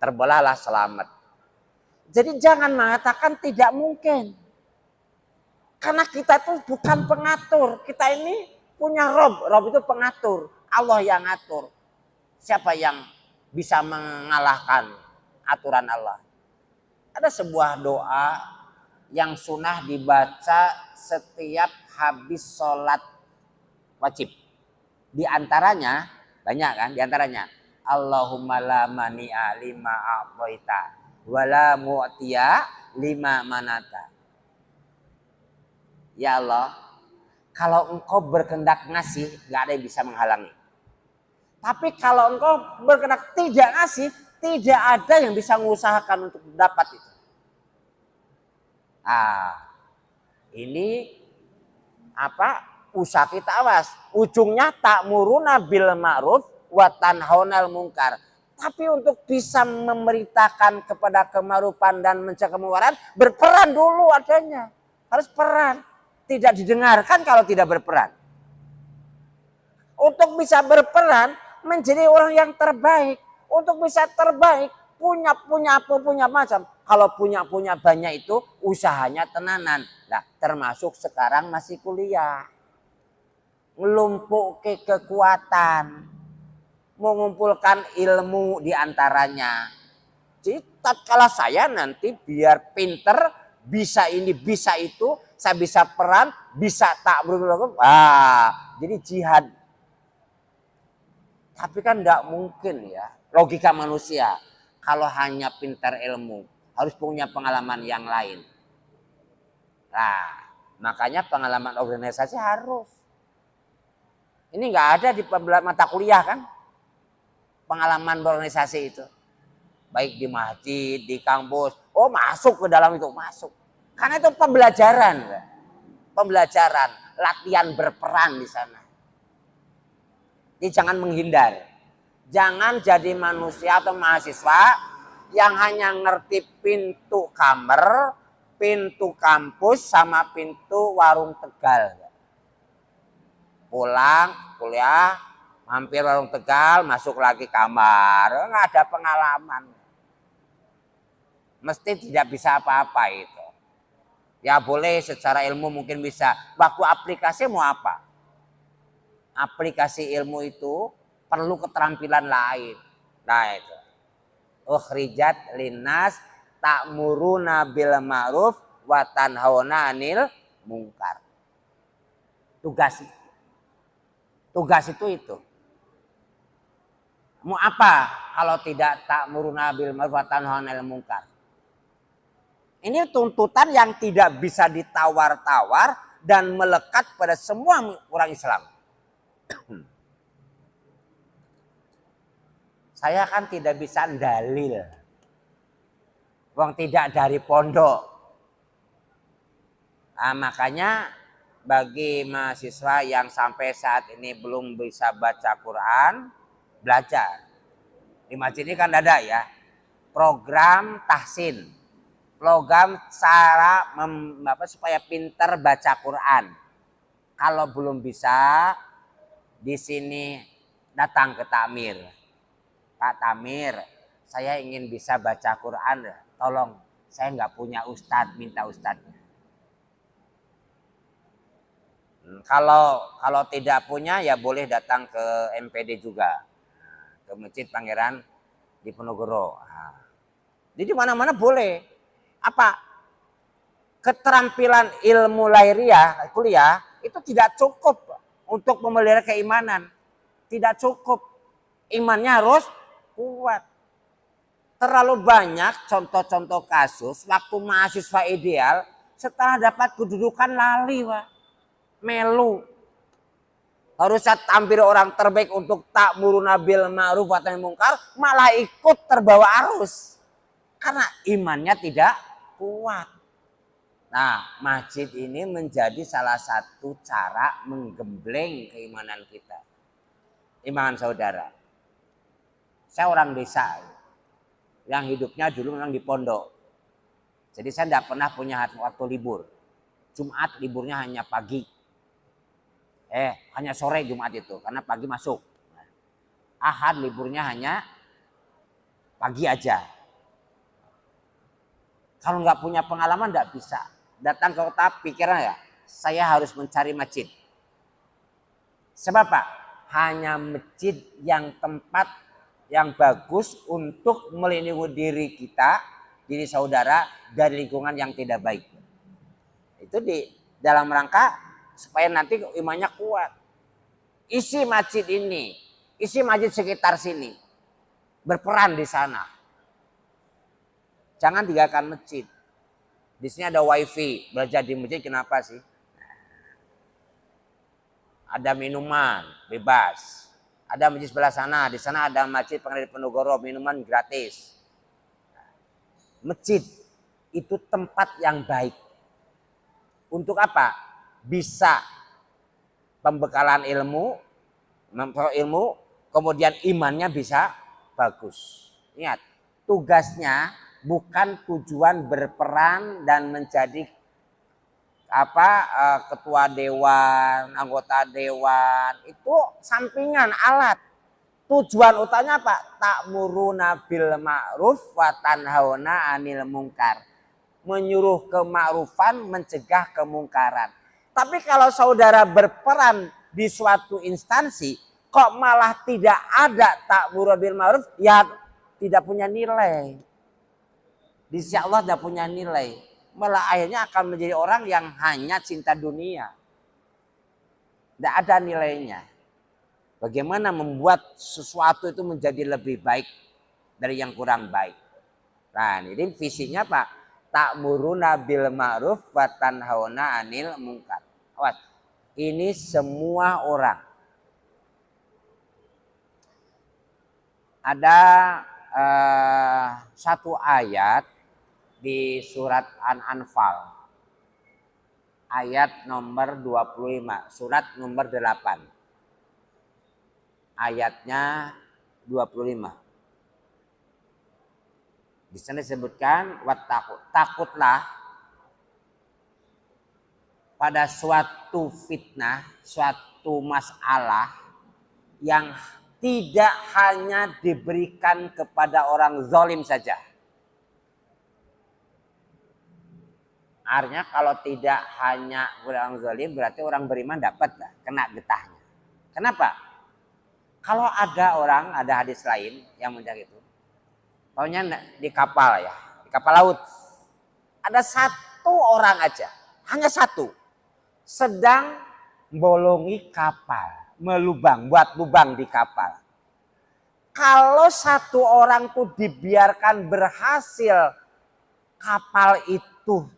Terbelahlah selamat. Jadi jangan mengatakan tidak mungkin. Karena kita itu bukan pengatur. Kita ini punya Rob. Rob itu pengatur. Allah yang ngatur. Siapa yang bisa mengalahkan aturan Allah? Ada sebuah doa yang sunnah dibaca setiap habis sholat wajib. Di antaranya, banyak kan? Di antaranya, Allahumma la mani'a lima a'taita wa la mu'tiya lima manata. Ya Allah, kalau engkau berkehendak ngasih, gak ada yang bisa menghalangi. Tapi kalau engkau berkehendak tidak ngasih, tidak ada yang bisa mengusahakan untuk dapat itu. Ini apa? Usaha kita awas. Ujungnya ta'muruna bil ma'ruf wa tanhaunal munkar. Tapi untuk bisa memerintahkan kepada kema'rufan dan mencegah kemungkaran, berperan dulu adanya. Harus peran. Tidak didengarkan kalau tidak berperan. Untuk bisa berperan menjadi orang yang terbaik. Untuk bisa terbaik punya macam. Kalau punya banyak itu usahanya tenanan. Nah, termasuk sekarang masih kuliah. Ngelumpuk ke kekuatan. Mengumpulkan ilmu di antaranya. Jadi kalau saya nanti biar pinter, bisa ini, bisa itu, saya bisa peran, bisa tak berlaku. Jadi jihad. Tapi kan enggak mungkin ya. Logika manusia. Kalau hanya pintar ilmu, harus punya pengalaman yang lain. Nah, makanya pengalaman organisasi harus. Ini nggak ada di mata kuliah kan? Pengalaman berorganisasi itu. Baik di masjid, di kampus. Oh, masuk ke dalam itu, masuk. Karena itu pembelajaran. Pembelajaran, latihan berperan di sana. Jadi jangan menghindar. Jangan jadi manusia atau mahasiswa yang hanya ngerti pintu kamar, pintu kampus, sama pintu warung Tegal. Pulang, kuliah, mampir warung Tegal, masuk lagi kamar. Nggak ada pengalaman. Mesti tidak bisa apa-apa itu. Ya boleh secara ilmu mungkin bisa. Waktu aplikasi mau apa? Aplikasi ilmu itu perlu keterampilan lain. Nah itu. Ukhrijat linnas ta'muruna bil ma'ruf wa tanhauna 'anil munkar. Tugas itu. Mau apa kalau tidak ta'muruna bil ma'ruf wa tanhauna 'anil munkar? Ini tuntutan yang tidak bisa ditawar-tawar dan melekat pada semua orang Islam. Saya kan tidak bisa dalil. Wong tidak dari pondok. Makanya bagi mahasiswa yang sampai saat ini belum bisa baca Quran, belajar. Di masjid ini kan ada ya, program tahsin. Program cara supaya pinter baca Quran. Kalau belum bisa, di sini datang ke Takmir. Pak Tamir, saya ingin bisa baca Quran, tolong, saya nggak punya ustadz, minta ustadznya. Kalau tidak punya ya boleh datang ke MPD juga, ke Masjid Pangeran Diponegoro. Jadi mana-mana boleh. Apa? Keterampilan ilmu lahiriah, kuliah itu tidak cukup untuk memelihara keimanan. Tidak cukup. Imannya harus kuat. Terlalu banyak contoh-contoh kasus waktu mahasiswa ideal setelah dapat kedudukan lali, Pak. Melu. Harusnya tampil orang terbaik untuk ta'muruna bil ma'ruf wa nahy mungkar, malah ikut terbawa arus. Karena imannya tidak kuat. Nah, masjid ini menjadi salah satu cara menggembleng keimanan kita. Iman saudara. Saya orang desa yang hidupnya dulu memang di pondok. Jadi saya tidak pernah punya waktu libur. Jumat liburnya hanya pagi. Hanya sore Jumat itu, karena pagi masuk. Ahad liburnya hanya pagi aja. Kalau nggak punya pengalaman nggak bisa. Datang ke kota pikiran ya, saya harus mencari masjid. Sebab Pak, hanya masjid yang tempat yang bagus untuk melindungi diri kita, diri saudara dari lingkungan yang tidak baik. Itu di dalam rangka supaya nanti imannya kuat. Isi masjid ini, isi masjid sekitar sini, berperan di sana. Jangan tinggalkan masjid. Di sini ada wifi, belajar di masjid kenapa sih? Ada minuman, bebas. Ada masjid sebelah sana, di sana ada masjid Pangeran Diponegoro, minuman gratis. Masjid itu tempat yang baik. Untuk apa? Bisa pembekalan ilmu, kemudian imannya bisa bagus. Ingat, tugasnya bukan tujuan berperan dan menjadi ketua dewan, anggota dewan, itu sampingan alat. Tujuan utamanya apa? Ta'muruna bil ma'ruf wa tanhauna 'anil munkar. Menyuruh kema'rufan, mencegah kemungkaran. Tapi kalau saudara berperan di suatu instansi, kok malah tidak ada ta'muru bil ma'ruf, ya tidak punya nilai. Di sisi Allah tidak punya nilai. Malah akhirnya akan menjadi orang yang hanya cinta dunia. Tidak ada nilainya. Bagaimana membuat sesuatu itu menjadi lebih baik dari yang kurang baik. Nah, ini visinya Pak. Ta'muruna bil ma'ruf wa tanhauna 'anil munkar. Awas. Ini semua orang. Ada satu ayat di surat An-Anfal. Ayat nomor 25, surat nomor 8. Ayatnya 25. Di sana disebutkan takutlah pada suatu fitnah, suatu masalah yang tidak hanya diberikan kepada orang zalim saja. Artinya kalau tidak hanya orang zalim berarti orang beriman dapat kena getahnya. Kenapa? Kalau ada orang, ada hadis lain yang menjaga itu. Pokoknya di kapal ya, di kapal laut. Ada satu orang aja, hanya satu. Sedang bolongi kapal, buat lubang di kapal. Kalau satu orang tuh dibiarkan berhasil kapal itu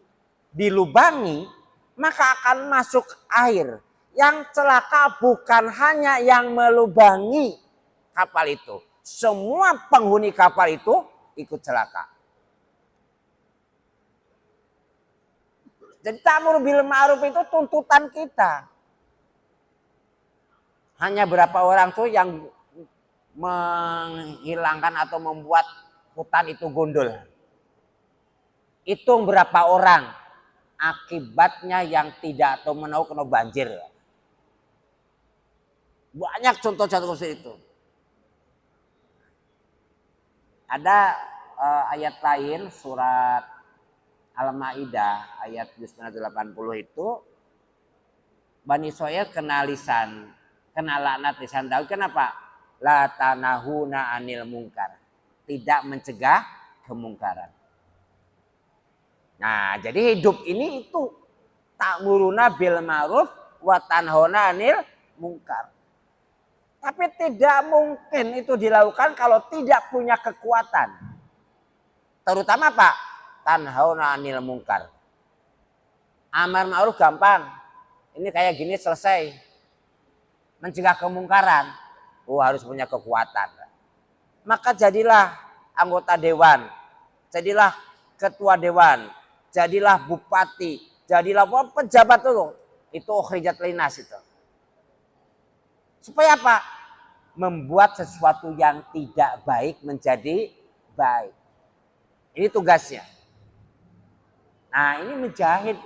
dilubangi, maka akan masuk air. Yang celaka bukan hanya yang melubangi kapal itu. Semua penghuni kapal itu ikut celaka. Jadi ta'muru bil ma'ruf itu tuntutan kita. Hanya berapa orang tuh yang menghilangkan atau membuat hutan itu gundul. Hitung berapa orang. Akibatnya yang tidak atau mau kena banjir. Banyak contoh-contoh seperti itu. Ada ayat lain surat Al-Maidah ayat 80 itu Bani Israil kena laknat lisan Daud. Kenapa? La tanahuna anil mungkar. Tidak mencegah kemungkaran. Nah, jadi hidup ini itu ta'muruna bil ma'ruf wa tanhauna anil mungkar. Tapi tidak mungkin itu dilakukan kalau tidak punya kekuatan. Terutama apa? Tanhauna anil mungkar. Amar ma'ruf gampang. Ini kayak gini selesai. Mencegah kemungkaran. Harus punya kekuatan. Maka jadilah anggota dewan. Jadilah ketua dewan. Jadilah bupati. Jadilah pejabat dulu. Itu ukhrijat linas itu. Supaya apa? Membuat sesuatu yang tidak baik menjadi baik. Ini tugasnya. Nah, ini mujahid.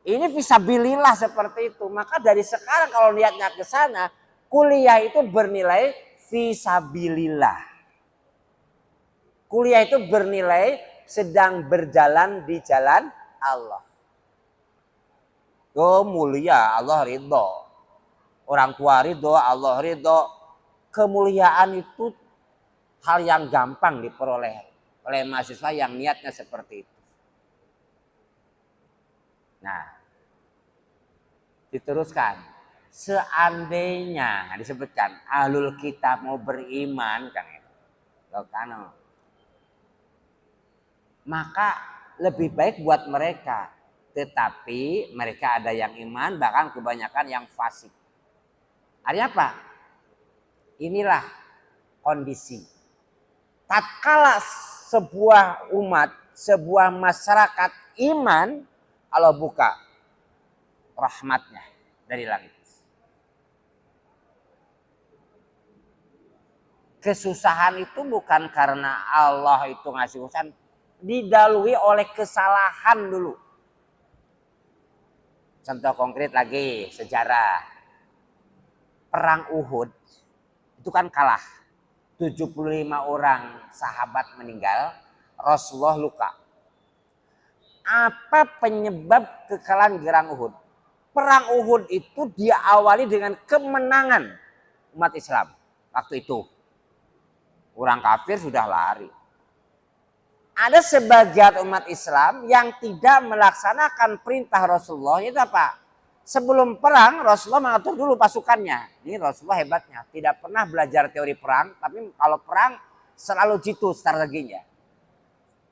Ini fisabilillah seperti itu. Maka dari sekarang kalau niatnya ke sana, kuliah itu bernilai fisabilillah. Kuliah itu bernilai sedang berjalan di jalan Allah. Mulia, Allah ridho. Orang tua ridho, Allah ridho. Kemuliaan itu hal yang gampang diperoleh oleh mahasiswa yang niatnya seperti itu. Nah, diteruskan. Seandainya disebutkan ahlul kitab mau beriman, maka lebih baik buat mereka. Tetapi mereka ada yang iman, bahkan kebanyakan yang fasik. Artinya apa? Inilah kondisi. Tatkala sebuah umat, sebuah masyarakat iman, Allah buka rahmatnya dari langit. Kesusahan itu bukan karena Allah itu ngasih usaha, didahului oleh kesalahan dulu. Contoh konkret lagi, sejarah. Perang Uhud itu kan kalah. 75 orang sahabat meninggal, Rasulullah luka. Apa penyebab kekalahan perang Uhud? Perang Uhud itu diawali dengan kemenangan umat Islam waktu itu. Orang kafir sudah lari. Ada sebagian umat Islam yang tidak melaksanakan perintah Rasulullah. Itu apa? Sebelum perang Rasulullah mengatur dulu pasukannya. Ini Rasulullah hebatnya. Tidak pernah belajar teori perang. Tapi kalau perang selalu jitu strateginya.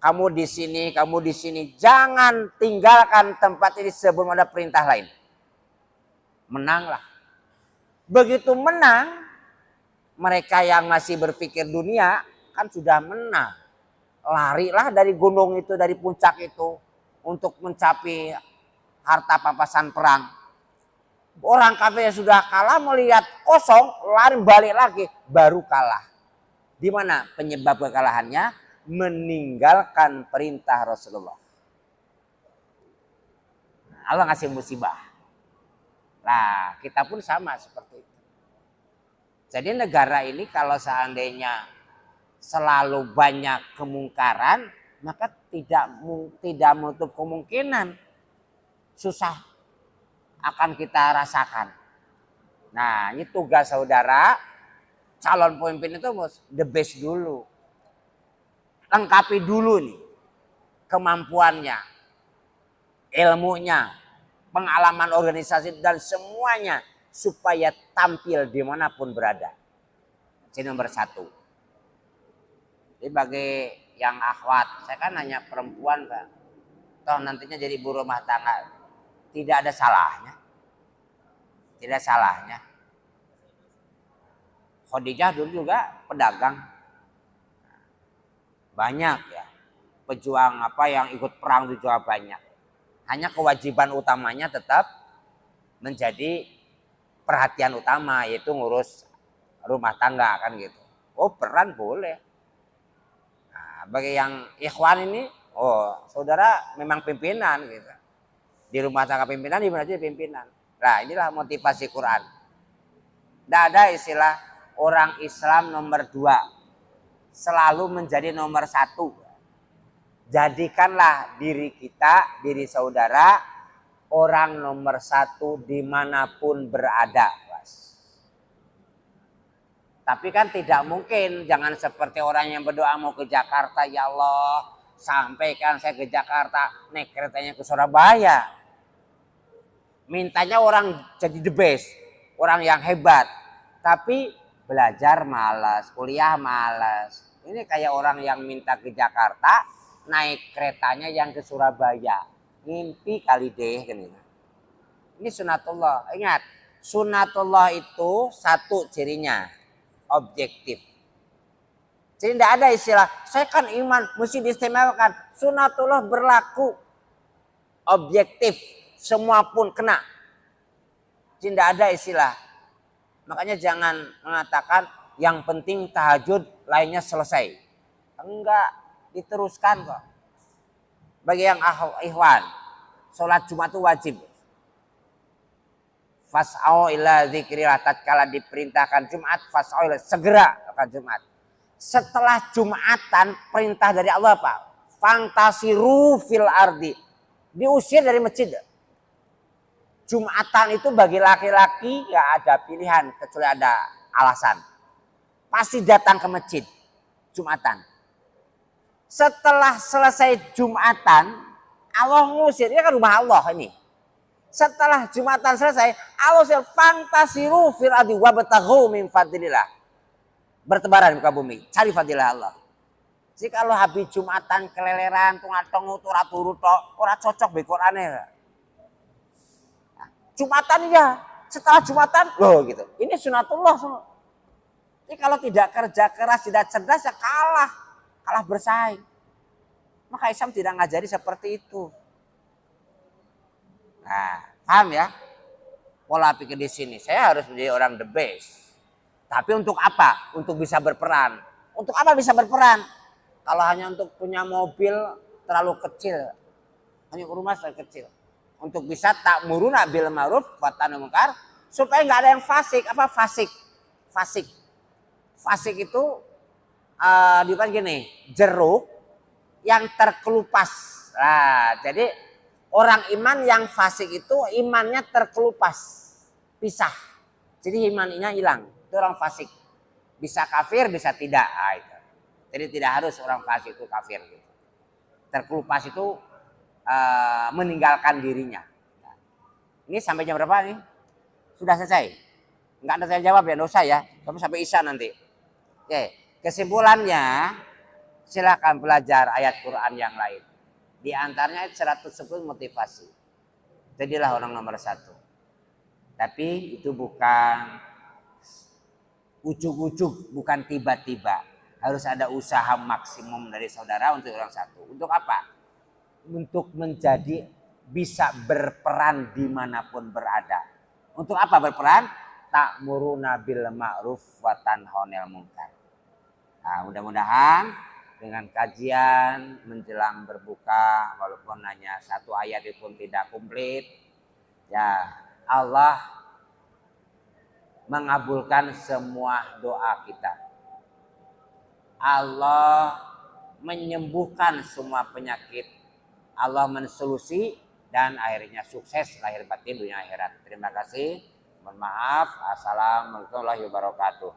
Kamu di sini, kamu di sini. Jangan tinggalkan tempat ini sebelum ada perintah lain. Menanglah. Begitu menang, mereka yang masih berpikir dunia kan sudah menang. Larilah dari gunung itu, dari puncak itu. Untuk mencapai harta pampasan perang. Orang kafir yang sudah kalah melihat kosong, lari balik lagi. Baru kalah. Di mana penyebab kekalahannya? Meninggalkan perintah Rasulullah. Allah ngasih musibah. Nah, kita pun sama seperti itu. Jadi negara ini kalau seandainya selalu banyak kemungkaran, maka tidak menutup kemungkinan susah akan kita rasakan. Nah, ini tugas saudara, calon pemimpin itu the best dulu. Lengkapi dulu nih kemampuannya, ilmunya, pengalaman organisasi dan semuanya supaya tampil dimanapun berada. Ini nomor 1. Jadi bagi yang akhwat, saya kan hanya perempuan kan, toh nantinya jadi ibu rumah tangga, tidak ada salahnya, tidak salahnya. Khadijah dulu juga pedagang. Banyak ya pejuang apa yang ikut perang juga banyak. Hanya kewajiban utamanya tetap menjadi perhatian utama, yaitu ngurus rumah tangga kan gitu. Oh, peran boleh. Nah, bagi yang ikhwan ini, oh saudara memang pimpinan gitu. Di rumah tangga pimpinan, di mana aja pimpinan. Nah, inilah motivasi Quran. Tidak ada istilah orang Islam nomor 2, selalu menjadi nomor 1. Jadikanlah diri kita, diri saudara, orang nomor 1 dimanapun berada. Tapi kan tidak mungkin, jangan seperti orang yang berdoa mau ke Jakarta, ya Allah sampaikan saya ke Jakarta, naik keretanya ke Surabaya. Mintanya orang jadi the best, orang yang hebat. Tapi belajar malas, kuliah malas. Ini kayak orang yang minta ke Jakarta, naik keretanya yang ke Surabaya. Mimpi kali deh. Ini sunatullah. Ingat, sunatullah itu satu cirinya, objektif. Jadi tidak ada istilah, saya kan iman, mesti diistimewakan. Sunatullah berlaku objektif, semua pun kena. Jadi tidak ada istilah. Makanya jangan mengatakan yang penting tahajud, lainnya selesai. Enggak, diteruskan kok. Bagi yang ikhwan, sholat Jumat itu wajib. Fas'au ila dzikrillah, tatkala diperintahkan Jumat, fas'au ila, segera akan Jumat. Setelah Jumatan, perintah dari Allah apa? Fantasiru fil ardi. Diusir dari masjid. Jumatan itu bagi laki-laki gak ada pilihan kecuali ada alasan. Pasti datang ke masjid Jumatan. Setelah selesai Jumatan, Allah ngusir. Ini kan rumah Allah ini. Setelah Jumatan selesai, Allah ngusir. Fantasiru fil ardi wabtaghu min fadlillah. Bertebaran di muka bumi, cari fadilah Allah. Jadi kalau habis Jumatan keleleran, tungatong, turu ora cocok be Qur'ane. Jumatan ya, setelah Jumatan, loh gitu. Ini sunatullah. Jadi kalau tidak kerja keras, tidak cerdas, ya kalah bersaing. Maka Islam tidak ngajari seperti itu. Nah, paham ya? Pola pikir di sini, saya harus menjadi orang the best. Tapi untuk apa? Untuk bisa berperan. Untuk apa bisa berperan? Kalau hanya untuk punya mobil terlalu kecil, hanya rumah terlalu kecil. Untuk bisa ta'muruna bil ma'ruf wa tanhauna 'anil munkar, supaya nggak ada yang fasik. Apa fasik? Fasik itu dibuat gini, jeruk yang terkelupas. Nah, jadi orang iman yang fasik itu imannya terkelupas, pisah. Jadi imannya hilang. Itu orang fasik. Bisa kafir, bisa tidak. Nah, itu. Jadi tidak harus orang fasik itu kafir. Gitu. Terkelupas itu meninggalkan dirinya. Nah, ini sampai jam berapa nih? Sudah selesai? Enggak ada saya jawab ya, enggak usah ya. Sampai Isya nanti. Oke, kesimpulannya silakan belajar ayat Quran yang lain. Di antaranya ayat 110 motivasi. Jadilah orang nomor 1. Tapi itu bukan ujuk-ujuk, bukan tiba-tiba. Harus ada usaha maksimum dari saudara untuk orang 1. Untuk apa? Untuk menjadi bisa berperan dimanapun berada. Untuk apa berperan? Ta'muruna bil ma'ruf wa tanhauna 'anil munkar. Nah, mudah-mudahan dengan kajian menjelang berbuka, walaupun hanya 1 ayat itu pun tidak komplit, ya Allah mengabulkan semua doa kita. Allah menyembuhkan semua penyakit. Allah mensolusi dan akhirnya sukses lahir batin dunia akhirat. Terima kasih. Mohon maaf. Assalamualaikum warahmatullahi wabarakatuh.